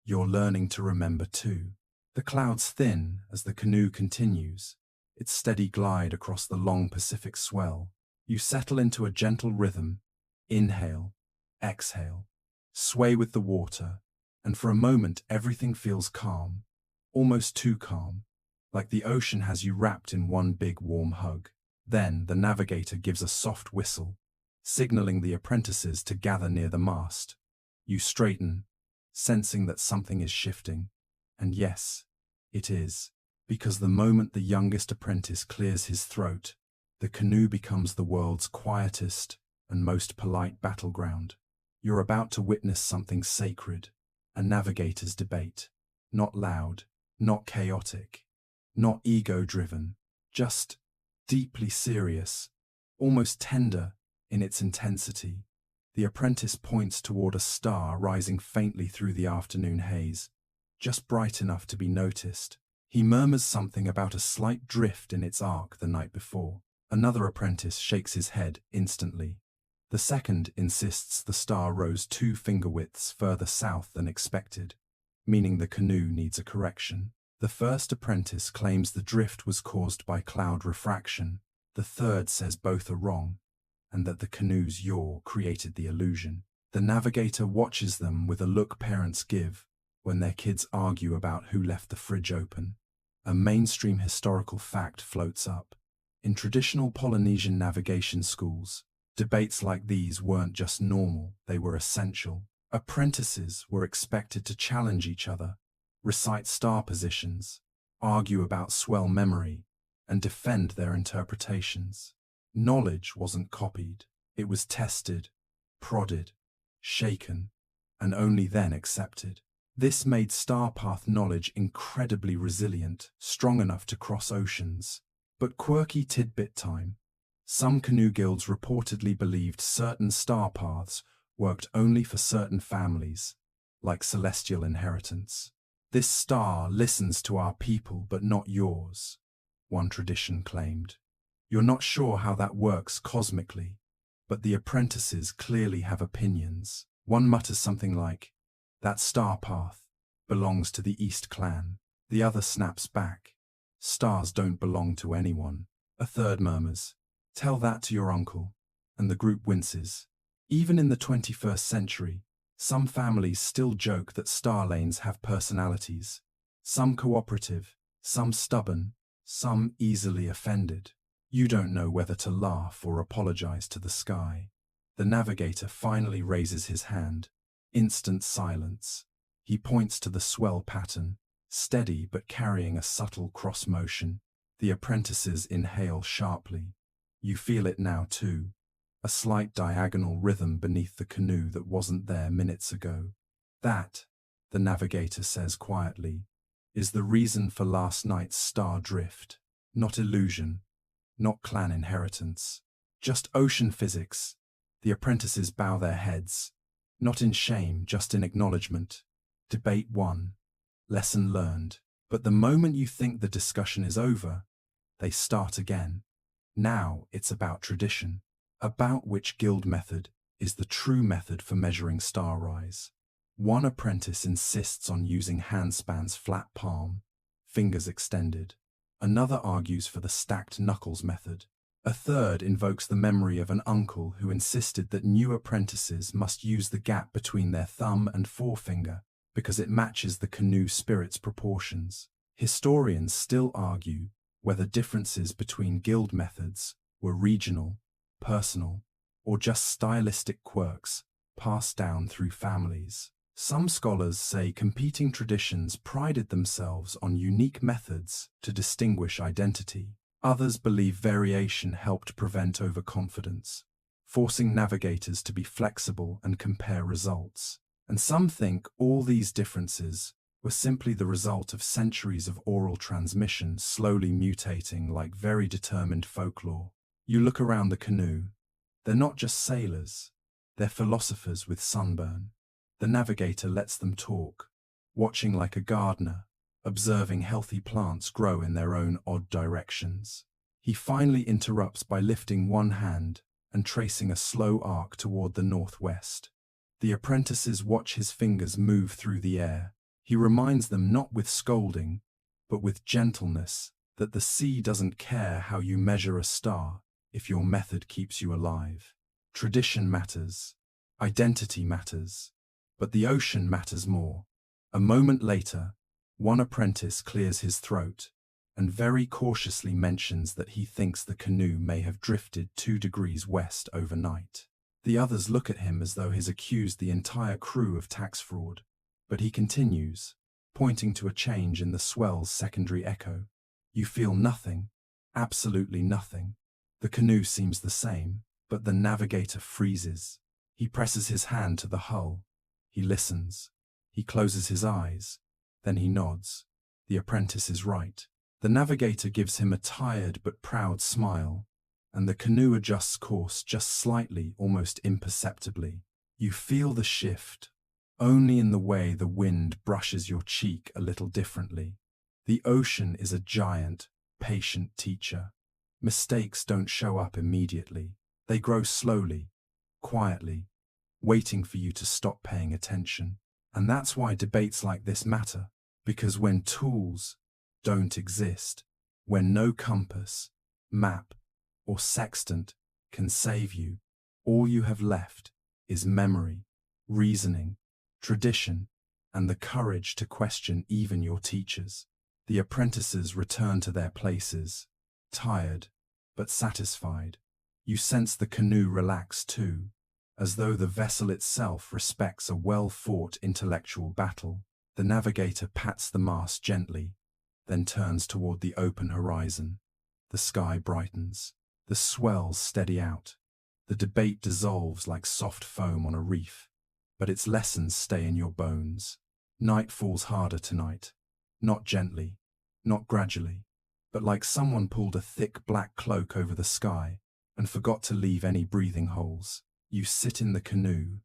A: you're learning to remember too. The clouds thin as the canoe continues, its steady glide across the long Pacific swell. You settle into a gentle rhythm, inhale, exhale, sway with the water, and for a moment everything feels calm, almost too calm, like the ocean has you wrapped in one big warm hug. Then the navigator gives a soft whistle, signaling the apprentices to gather near the mast. You straighten, sensing that something is shifting. And yes, it is, because the moment the youngest apprentice clears his throat, the canoe becomes the world's quietest and most polite battleground. You're about to witness something sacred, a navigator's debate. Not loud, not chaotic, not ego-driven, just deeply serious, almost tender in its intensity. The apprentice points toward a star rising faintly through the afternoon haze, just bright enough to be noticed. He murmurs something about a slight drift in its arc the night before. Another apprentice shakes his head instantly. The second insists the star rose 2 finger-widths further south than expected, meaning the canoe needs a correction. The first apprentice claims the drift was caused by cloud refraction. The third says both are wrong, and that the canoe's yaw created the illusion. The navigator watches them with a look parents give when their kids argue about who left the fridge open. A mainstream historical fact floats up. In traditional Polynesian navigation schools, debates like these weren't just normal, they were essential. Apprentices were expected to challenge each other, recite star positions, argue about swell memory, and defend their interpretations. Knowledge wasn't copied, it was tested, prodded, shaken, and only then accepted. This made star path knowledge incredibly resilient, strong enough to cross oceans. But quirky tidbit time. Some canoe guilds reportedly believed certain star paths worked only for certain families, like celestial inheritance. "This star listens to our people but not yours," one tradition claimed. You're not sure how that works cosmically, but the apprentices clearly have opinions. One mutters something like, "That star path belongs to the East Clan." The other snaps back, "Stars don't belong to anyone." A third murmurs, "Tell that to your uncle," and the group winces. Even in the 21st century, some families still joke that star lanes have personalities. Some cooperative, some stubborn, some easily offended. You don't know whether to laugh or apologize to the sky. The navigator finally raises his hand. Instant silence. He points to the swell pattern, steady but carrying a subtle cross motion. The apprentices inhale sharply. You feel it now too. A slight diagonal rhythm beneath the canoe that wasn't there minutes ago. That, the navigator says quietly, is the reason for last night's star drift. Not illusion, not clan inheritance, just ocean physics. The apprentices bow their heads, not in shame, just in acknowledgement. Debate won, lesson learned. But the moment you think the discussion is over, they start again. Now it's about tradition, about which guild method is the true method for measuring star rise. One apprentice insists on using handspan's flat palm, fingers extended. Another argues for the stacked knuckles method. A third invokes the memory of an uncle who insisted that new apprentices must use the gap between their thumb and forefinger because it matches the canoe spirit's proportions. Historians still argue whether differences between guild methods were regional, personal, or just stylistic quirks passed down through families. Some scholars say competing traditions prided themselves on unique methods to distinguish identity. Others believe variation helped prevent overconfidence, forcing navigators to be flexible and compare results. And some think all these differences were simply the result of centuries of oral transmission slowly mutating like very determined folklore. You look around the canoe, they're not just sailors, they're philosophers with sunburn. The navigator lets them talk, watching like a gardener, observing healthy plants grow in their own odd directions. He finally interrupts by lifting one hand and tracing a slow arc toward the northwest. The apprentices watch his fingers move through the air. He reminds them not with scolding, but with gentleness, that the sea doesn't care how you measure a star if your method keeps you alive. Tradition matters, identity matters, but the ocean matters more. A moment later, one apprentice clears his throat and very cautiously mentions that he thinks the canoe may have drifted 2 degrees west overnight. The others look at him as though he's accused the entire crew of tax fraud, but he continues, pointing to a change in the swell's secondary echo. You feel nothing, absolutely nothing. The canoe seems the same, but the navigator freezes. He presses his hand to the hull. He listens. He closes his eyes. Then he nods. The apprentice is right. The navigator gives him a tired but proud smile, and the canoe adjusts course just slightly, almost imperceptibly. You feel the shift, only in the way the wind brushes your cheek a little differently. The ocean is a giant, patient teacher. Mistakes don't show up immediately. They grow slowly, quietly, waiting for you to stop paying attention. And that's why debates like this matter, because when tools don't exist, when no compass, map, or sextant can save you, all you have left is memory, reasoning, tradition, and the courage to question even your teachers. The apprentices return to their places, tired, but satisfied. You sense the canoe relax too, as though the vessel itself respects a well-fought intellectual battle. The navigator pats the mast gently, then turns toward the open horizon. The sky brightens. The swells steady out. The debate dissolves like soft foam on a reef, but its lessons stay in your bones. Night falls harder tonight, not gently, not gradually, but like someone pulled a thick black cloak over the sky and forgot to leave any breathing holes. You sit in the canoe,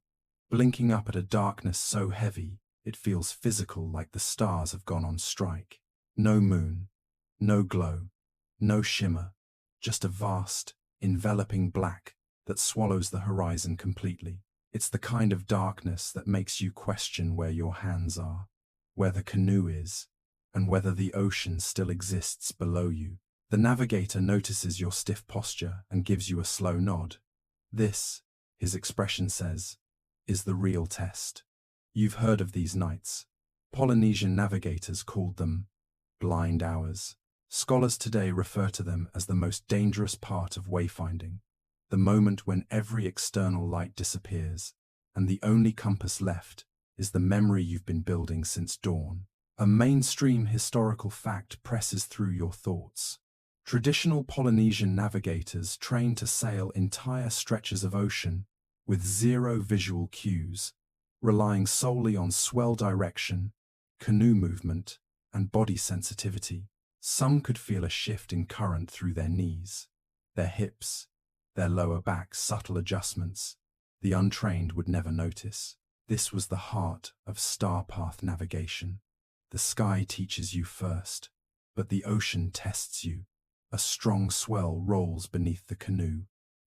A: blinking up at a darkness so heavy it feels physical, like the stars have gone on strike. No moon, no glow, no shimmer, just a vast, enveloping black that swallows the horizon completely. It's the kind of darkness that makes you question where your hands are, where the canoe is, and whether the ocean still exists below you. The navigator notices your stiff posture and gives you a slow nod. This, his expression says, is the real test. You've heard of these nights. Polynesian navigators called them blind hours. Scholars today refer to them as the most dangerous part of wayfinding, the moment when every external light disappears, and the only compass left is the memory you've been building since dawn. A mainstream historical fact presses through your thoughts. Traditional Polynesian navigators trained to sail entire stretches of ocean with zero visual cues, relying solely on swell direction, canoe movement, and body sensitivity. Some could feel a shift in current through their knees, their hips, their lower back, subtle adjustments the untrained would never notice. This was the heart of star path navigation. The sky teaches you first, but the ocean tests you. A strong swell rolls beneath the canoe,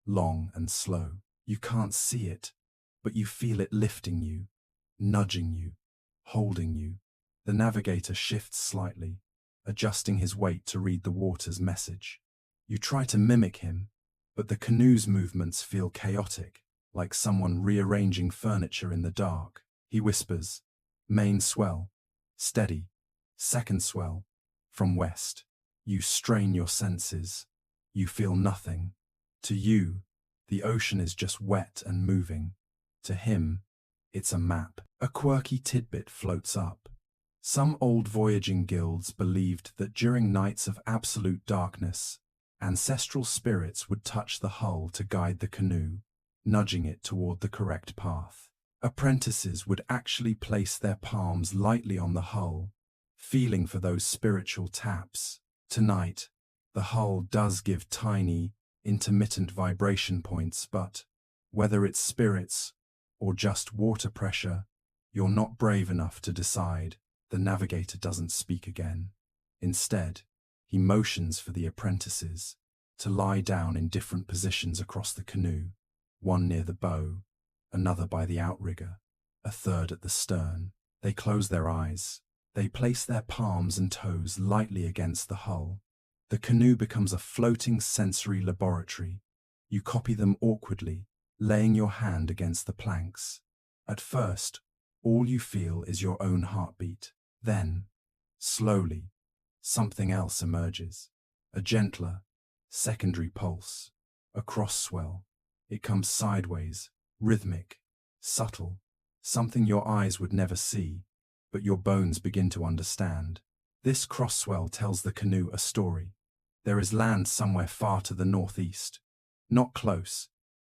A: long and slow. You can't see it, but you feel it lifting you, nudging you, holding you. The navigator shifts slightly, adjusting his weight to read the water's message. You try to mimic him, but the canoe's movements feel chaotic, like someone rearranging furniture in the dark. He whispers, "Main swell, steady, second swell, from west." You strain your senses. You feel nothing. To you, the ocean is just wet and moving. To him, it's a map. A quirky tidbit floats up. Some old voyaging guilds believed that during nights of absolute darkness, ancestral spirits would touch the hull to guide the canoe, nudging it toward the correct path. Apprentices would actually place their palms lightly on the hull, feeling for those spiritual taps. Tonight, the hull does give tiny, intermittent vibration points, but whether it's spirits or just water pressure, you're not brave enough to decide. The navigator doesn't speak again. Instead, he motions for the apprentices to lie down in different positions across the canoe, one near the bow, another by the outrigger, a third at the stern. They close their eyes. They place their palms and toes lightly against the hull. The canoe becomes a floating sensory laboratory. You copy them awkwardly, laying your hand against the planks. At first, all you feel is your own heartbeat. Then, slowly, something else emerges. A gentler, secondary pulse. A cross swell. It comes sideways, rhythmic, subtle. Something your eyes would never see, but your bones begin to understand. This cross swell tells the canoe a story. There is land somewhere far to the northeast. Not close,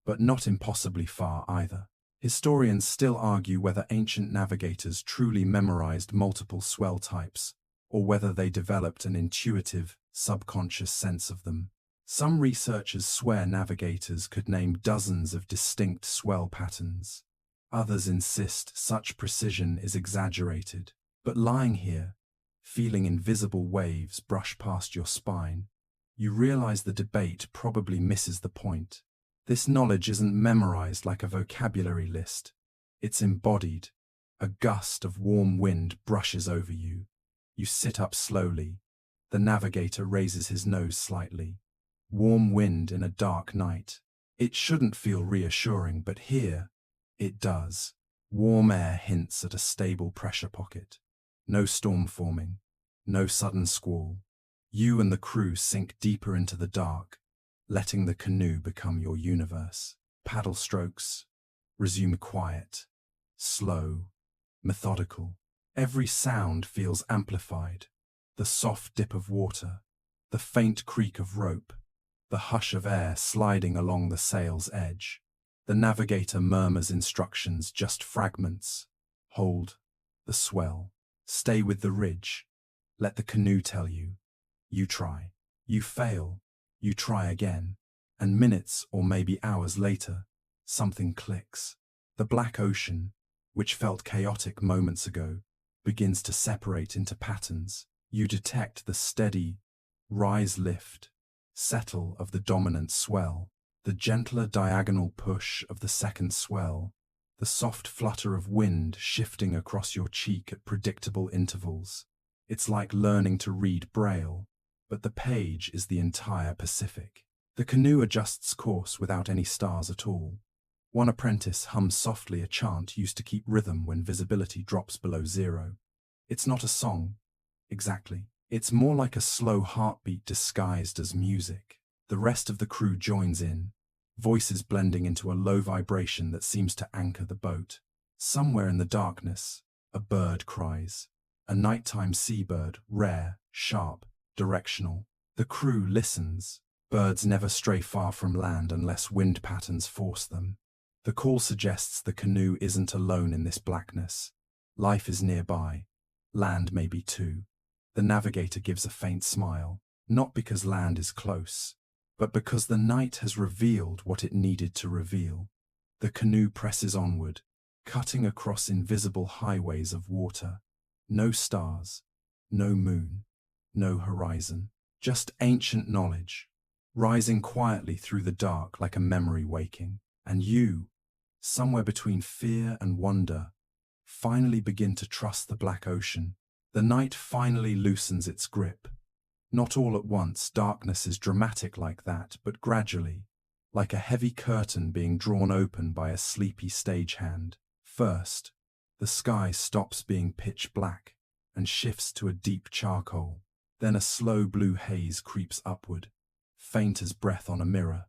A: but not impossibly far either. Historians still argue whether ancient navigators truly memorized multiple swell types, or whether they developed an intuitive, subconscious sense of them. Some researchers swear navigators could name dozens of distinct swell patterns. Others insist such precision is exaggerated. But lying here, feeling invisible waves brush past your spine, you realize the debate probably misses the point. This knowledge isn't memorized like a vocabulary list. It's embodied. A gust of warm wind brushes over you. You sit up slowly. The navigator raises his nose slightly. Warm wind in a dark night. It shouldn't feel reassuring, but here, it does. Warm air hints at a stable pressure pocket. No storm forming. No sudden squall. You and the crew sink deeper into the dark, letting the canoe become your universe. Paddle strokes resume quiet, slow, methodical. Every sound feels amplified. The soft dip of water, the faint creak of rope, the hush of air sliding along the sail's edge. The navigator murmurs instructions, just fragments. Hold the swell. Stay with the ridge. Let the canoe tell you. You try. You fail. You try again. And minutes or maybe hours later, something clicks. The black ocean, which felt chaotic moments ago, begins to separate into patterns. You detect the steady rise-lift, settle of the dominant swell, the gentler diagonal push of the second swell, the soft flutter of wind shifting across your cheek at predictable intervals. It's like learning to read Braille, but the page is the entire Pacific. The canoe adjusts course without any stars at all. One apprentice hums softly a chant used to keep rhythm when visibility drops below zero. It's not a song, exactly. It's more like a slow heartbeat disguised as music. The rest of the crew joins in, voices blending into a low vibration that seems to anchor the boat. Somewhere in the darkness, a bird cries. A nighttime seabird, rare, sharp, directional. The crew listens. Birds never stray far from land unless wind patterns force them. The call suggests the canoe isn't alone in this blackness. Life is nearby. Land may be too. The navigator gives a faint smile, not because land is close, but because the night has revealed what it needed to reveal. The canoe presses onward, cutting across invisible highways of water. No stars, no moon, no horizon, just ancient knowledge, rising quietly through the dark like a memory waking. And you, somewhere between fear and wonder, finally begin to trust the black ocean. The night finally loosens its grip. Not all at once, darkness is dramatic like that, but gradually, like a heavy curtain being drawn open by a sleepy stagehand. First, the sky stops being pitch black and shifts to a deep charcoal. Then a slow blue haze creeps upward, faint as breath on a mirror.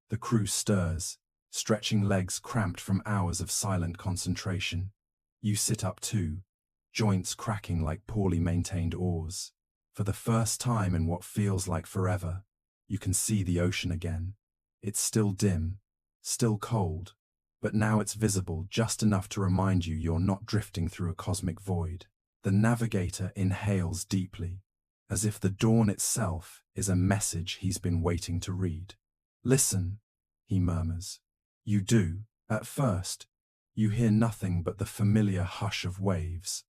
A: The crew stirs, stretching legs cramped from hours of silent concentration. You sit up too, joints cracking like poorly maintained oars. For the first time in what feels like forever, you can see the ocean again. It's still dim, still cold, but now it's visible just enough to remind you you're not drifting through a cosmic void. The navigator inhales deeply, as if the dawn itself is a message he's been waiting to read. "Listen," he murmurs. You do. At first, you hear nothing but the familiar hush of waves.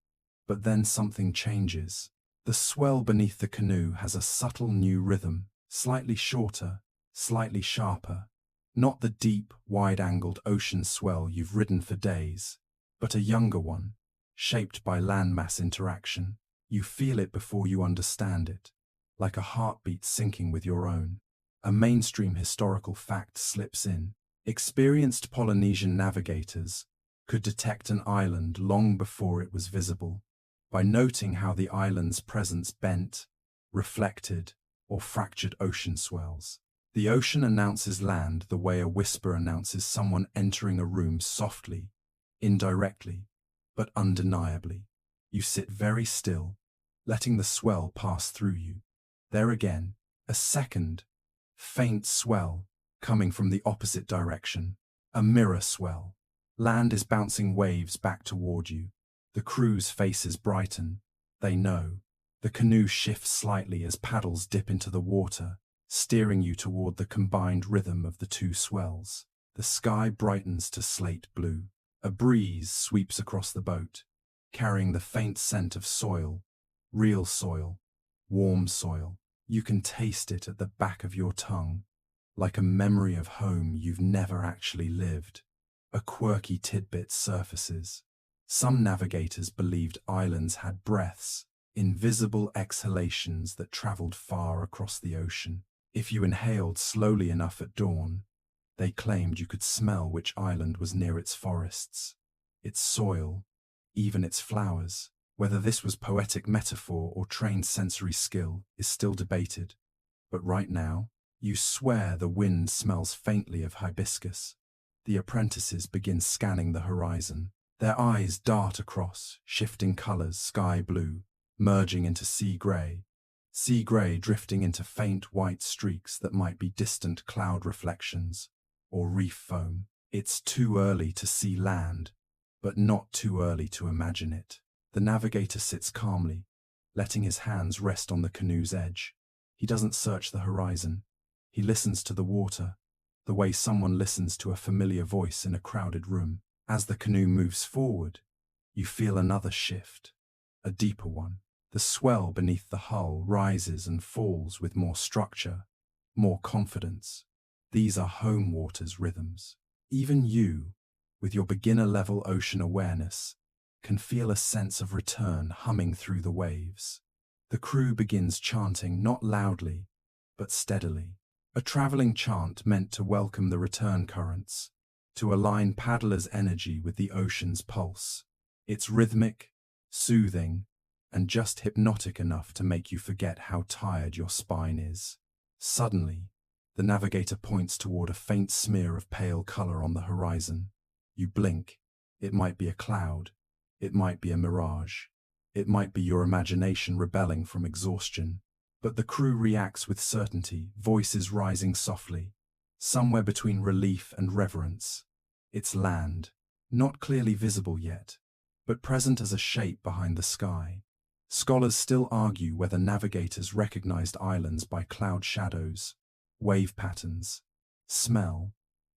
A: But then something changes. The swell beneath the canoe has a subtle new rhythm, slightly shorter, slightly sharper. Not the deep, wide-angled ocean swell you've ridden for days, but a younger one, shaped by landmass interaction. You feel it before you understand it, like a heartbeat syncing with your own. A mainstream historical fact slips in. Experienced Polynesian navigators could detect an island long before it was visible, by noting how the island's presence bent, reflected, or fractured ocean swells. The ocean announces land the way a whisper announces someone entering a room softly, indirectly, but undeniably. You sit very still, letting the swell pass through you. There again, a second, faint swell, coming from the opposite direction. A mirror swell. Land is bouncing waves back toward you. The crew's faces brighten. They know. The canoe shifts slightly as paddles dip into the water, steering you toward the combined rhythm of the two swells. The sky brightens to slate blue. A breeze sweeps across the boat, carrying the faint scent of soil, real soil, warm soil. You can taste it at the back of your tongue, like a memory of home you've never actually lived. A quirky tidbit surfaces. Some navigators believed islands had breaths, invisible exhalations that traveled far across the ocean. If you inhaled slowly enough at dawn, they claimed you could smell which island was near its forests, its soil, even its flowers. Whether this was poetic metaphor or trained sensory skill is still debated. But right now, you swear the wind smells faintly of hibiscus. The apprentices begin scanning the horizon. Their eyes dart across, shifting colors, sky blue, merging into sea gray drifting into faint white streaks that might be distant cloud reflections or reef foam. It's too early to see land, but not too early to imagine it. The navigator sits calmly, letting his hands rest on the canoe's edge. He doesn't search the horizon. He listens to the water, the way someone listens to a familiar voice in a crowded room. As the canoe moves forward, you feel another shift, a deeper one. The swell beneath the hull rises and falls with more structure, more confidence. These are home waters rhythms. Even you, with your beginner-level ocean awareness, can feel a sense of return humming through the waves. The crew begins chanting not loudly, but steadily. A traveling chant meant to welcome the return currents, to align paddlers' energy with the ocean's pulse. It's rhythmic, soothing, and just hypnotic enough to make you forget how tired your spine is. Suddenly, the navigator points toward a faint smear of pale color on the horizon. You blink. It might be a cloud. It might be a mirage. It might be your imagination rebelling from exhaustion. But the crew reacts with certainty, voices rising softly, somewhere between relief and reverence. It's land, not clearly visible yet, but present as a shape behind the sky. Scholars still argue whether navigators recognized islands by cloud shadows, wave patterns, smell,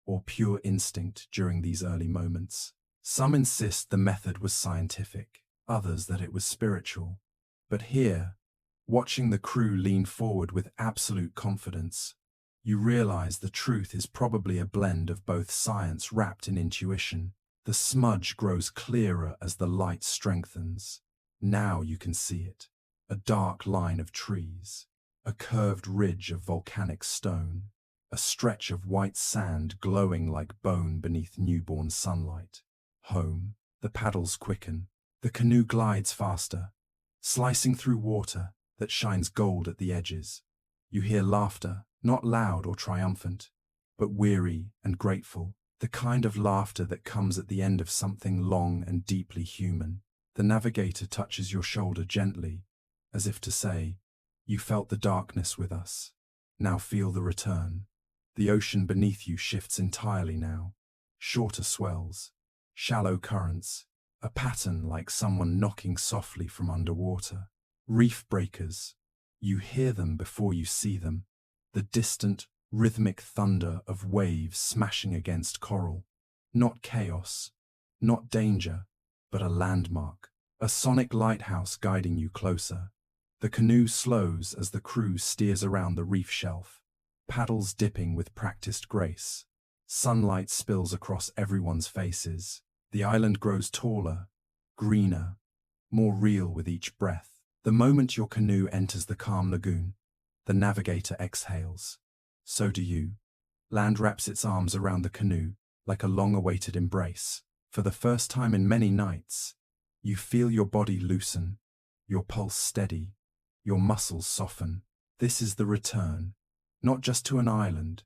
A: or pure instinct during these early moments. Some insist the method was scientific, others that it was spiritual. But here, watching the crew lean forward with absolute confidence, You realize the truth is probably a blend of both science wrapped in intuition. The smudge grows clearer as the light strengthens. Now you can see it. A dark line of trees, a curved ridge of volcanic stone, a stretch of white sand glowing like bone beneath newborn sunlight. Home. The paddles quicken. The canoe glides faster, slicing through water that shines gold at the edges. You hear laughter, not loud or triumphant, but weary and grateful, the kind of laughter that comes at the end of something long and deeply human. The navigator touches your shoulder gently, as if to say, "You felt the darkness with us. Now feel the return." The ocean beneath you shifts entirely now. Shorter swells, shallow currents, a pattern like someone knocking softly from underwater. Reef breakers. You hear them before you see them. The distant, rhythmic thunder of waves smashing against coral. Not chaos, not danger, but a landmark. A sonic lighthouse guiding you closer. The canoe slows as the crew steers around the reef shelf, paddles dipping with practiced grace. Sunlight spills across everyone's faces. The island grows taller, greener, more real with each breath. The moment your canoe enters the calm lagoon, the navigator exhales. So do you. Land wraps its arms around the canoe like a long-awaited embrace. For the first time in many nights, you feel your body loosen, your pulse steady, your muscles soften. This is the return, not just to an island,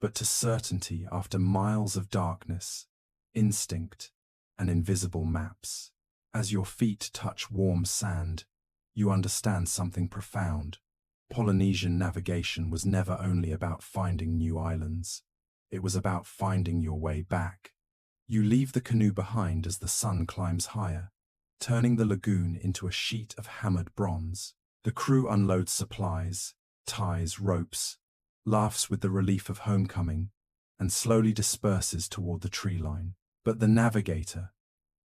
A: but to certainty after miles of darkness, instinct, and invisible maps. As your feet touch warm sand, you understand something profound. Polynesian navigation was never only about finding new islands. It was about finding your way back. You leave the canoe behind as the sun climbs higher, turning the lagoon into a sheet of hammered bronze. The crew unloads supplies, ties ropes, laughs with the relief of homecoming, and slowly disperses toward the tree line. But the navigator,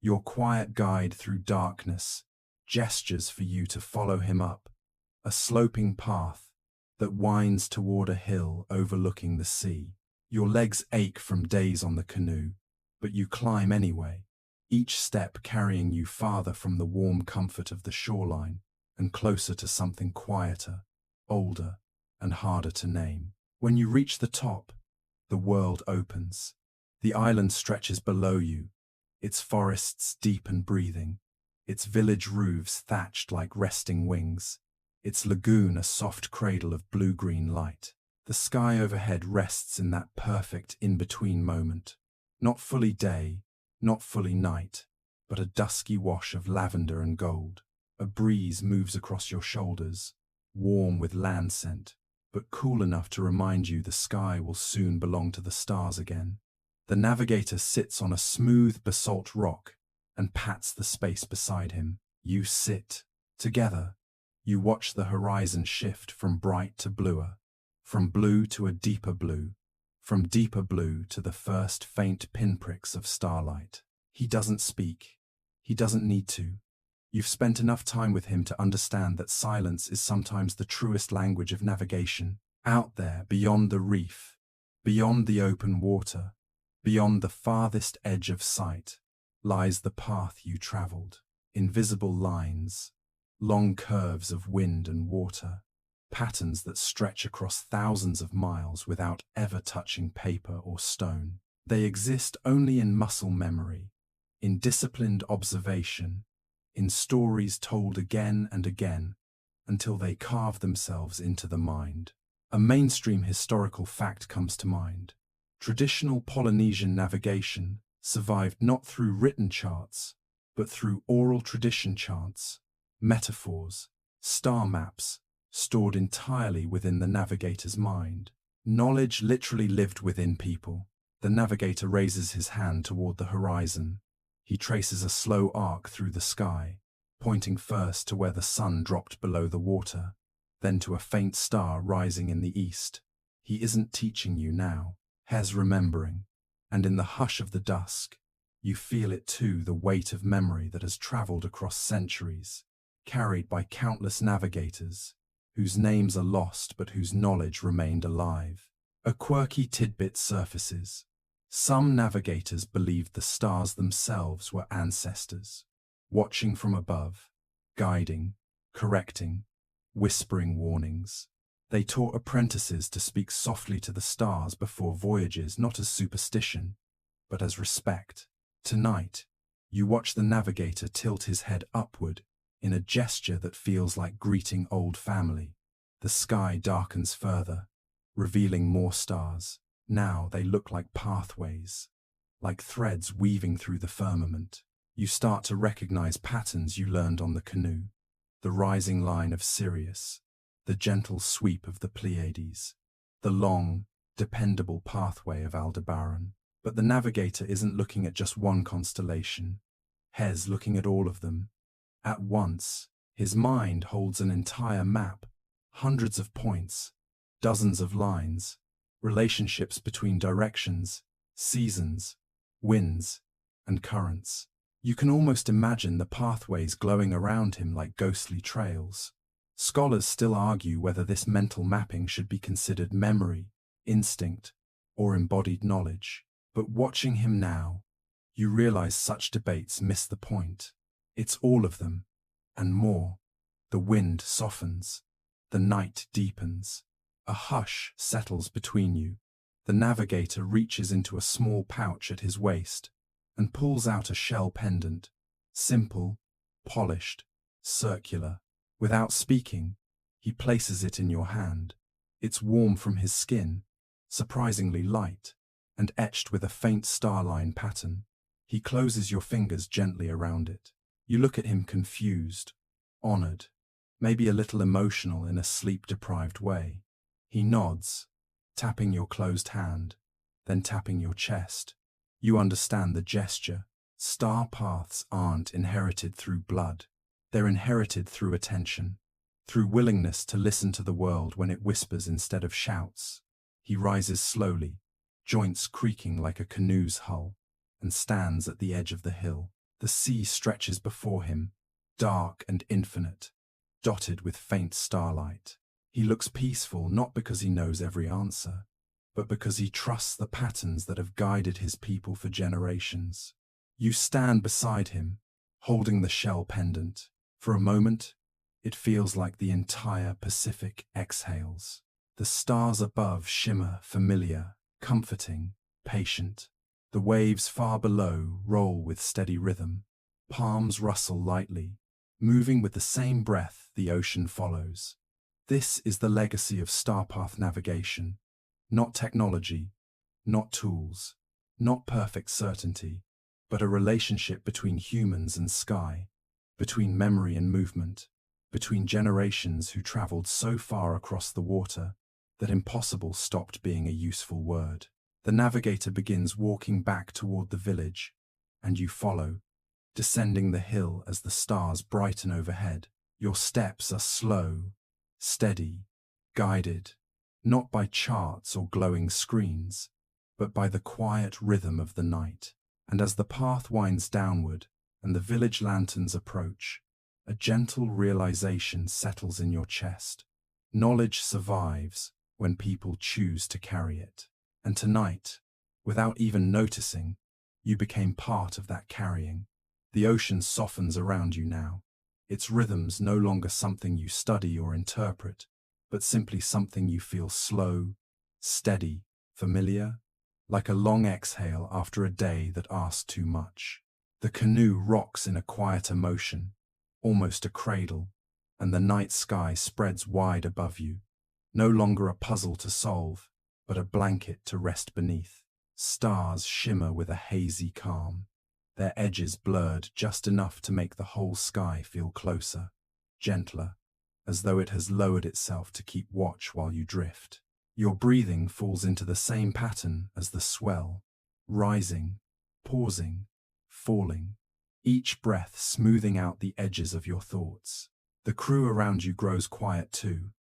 A: your quiet guide through darkness, gestures for you to follow him up, a sloping path that winds toward a hill overlooking the sea. Your legs ache from days on the canoe, but you climb anyway, each step carrying you farther from the warm comfort of the shoreline and closer to something quieter, older, and harder to name. When you reach the top, the world opens. The island stretches below you, its forests deep and breathing, its village roofs thatched like resting wings, its lagoon a soft cradle of blue-green light. The sky overhead rests in that perfect in-between moment. Not fully day, not fully night, but a dusky wash of lavender and gold. A breeze moves across your shoulders, warm with land scent, but cool enough to remind you the sky will soon belong to the stars again. The navigator sits on a smooth basalt rock and pats the space beside him. You sit. Together, you watch the horizon shift from bright to bluer, from blue to a deeper blue, from deeper blue to the first faint pinpricks of starlight. He doesn't speak. He doesn't need to. You've spent enough time with him to understand that silence is sometimes the truest language of navigation. Out there, beyond the reef, beyond the open water, beyond the farthest edge of sight, lies the path you traveled. Invisible lines, long curves of wind and water, patterns that stretch across thousands of miles without ever touching paper or stone. They exist only in muscle memory, in disciplined observation, in stories told again and again, until they carve themselves into the mind. A mainstream historical fact comes to mind. Traditional Polynesian navigation survived not through written charts, but through oral tradition charts, metaphors, star maps, stored entirely within the navigator's mind. Knowledge literally lived within people. The navigator raises his hand toward the horizon. He traces a slow arc through the sky, pointing first to where the sun dropped below the water, then to a faint star rising in the east. He isn't teaching you now. He's remembering, and in the hush of the dusk, you feel it too, the weight of memory that has traveled across centuries, carried by countless navigators, whose names are lost but whose knowledge remained alive. A quirky tidbit surfaces. Some navigators believed the stars themselves were ancestors, watching from above, guiding, correcting, whispering warnings. They taught apprentices to speak softly to the stars before voyages, not as superstition, but as respect. Tonight, you watch the navigator tilt his head upward in a gesture that feels like greeting old family. The sky darkens further, revealing more stars. Now they look like pathways, like threads weaving through the firmament. You start to recognize patterns you learned on the canoe. The rising line of Sirius, the gentle sweep of the Pleiades, the long, dependable pathway of Aldebaran. But the navigator isn't looking at just one constellation. He's looking at all of them. At once, his mind holds an entire map, hundreds of points, dozens of lines, relationships between directions, seasons, winds, and currents. You can almost imagine the pathways glowing around him like ghostly trails. Scholars still argue whether this mental mapping should be considered memory, instinct, or embodied knowledge. But watching him now, you realize such debates miss the point. It's all of them, and more. The wind softens, the night deepens. A hush settles between you. The navigator reaches into a small pouch at his waist and pulls out a shell pendant, simple, polished, circular. Without speaking, he places it in your hand. It's warm from his skin, surprisingly light, and etched with a faint starline pattern. He closes your fingers gently around it. You look at him confused, honored, maybe a little emotional in a sleep-deprived way. He nods, tapping your closed hand, then tapping your chest. You understand the gesture. Star paths aren't inherited through blood. They're inherited through attention, through willingness to listen to the world when it whispers instead of shouts. He rises slowly, joints creaking like a canoe's hull, and stands at the edge of the hill. The sea stretches before him, dark and infinite, dotted with faint starlight. He looks peaceful not because he knows every answer, but because he trusts the patterns that have guided his people for generations. You stand beside him, holding the shell pendant. For a moment, it feels like the entire Pacific exhales. The stars above shimmer familiar, comforting, patient. The waves far below roll with steady rhythm. Palms rustle lightly, moving with the same breath the ocean follows. This is the legacy of starpath navigation. Not technology, not tools, not perfect certainty, but a relationship between humans and sky, between memory and movement, between generations who traveled so far across the water that impossible stopped being a useful word. The navigator begins walking back toward the village, and you follow, descending the hill as the stars brighten overhead. Your steps are slow, steady, guided, not by charts or glowing screens, but by the quiet rhythm of the night. And as the path winds downward and the village lanterns approach, a gentle realization settles in your chest. Knowledge survives when people choose to carry it. And tonight, without even noticing, you became part of that carrying. The ocean softens around you now, its rhythms no longer something you study or interpret, but simply something you feel slow, steady, familiar, like a long exhale after a day that asked too much. The canoe rocks in a quieter motion, almost a cradle, and the night sky spreads wide above you, no longer a puzzle to solve, but a blanket to rest beneath. Stars shimmer with a hazy calm, their edges blurred just enough to make the whole sky feel closer, gentler, as though it has lowered itself to keep watch while you drift. Your breathing falls into the same pattern as the swell, rising, pausing, falling, each breath smoothing out the edges of your thoughts. The crew around you grows quiet too,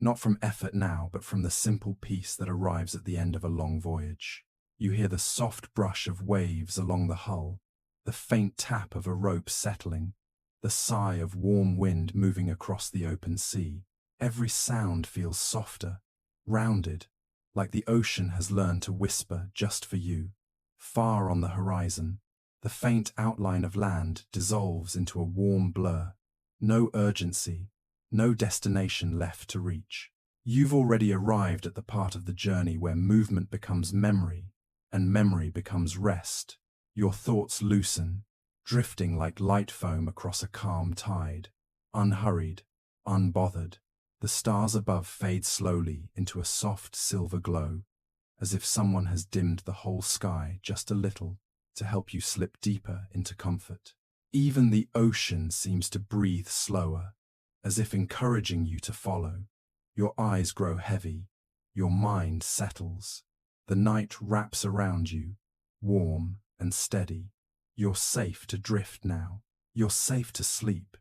A: not from effort now, but from the simple peace that arrives at the end of a long voyage. You hear the soft brush of waves along the hull, the faint tap of a rope settling, the sigh of warm wind moving across the open sea. Every sound feels softer, rounded, like the ocean has learned to whisper just for you. Far on the horizon, the faint outline of land dissolves into a warm blur. No urgency, no destination left to reach. You've already arrived at the part of the journey where movement becomes memory, and memory becomes rest. Your thoughts loosen, drifting like light foam across a calm tide. Unhurried, unbothered, the stars above fade slowly into a soft silver glow, as if someone has dimmed the whole sky just a little to help you slip deeper into comfort. Even the ocean seems to breathe slower, as if encouraging you to follow. Your eyes grow heavy, your mind settles. The night wraps around you, warm and steady. You're safe to drift now. You're safe to sleep.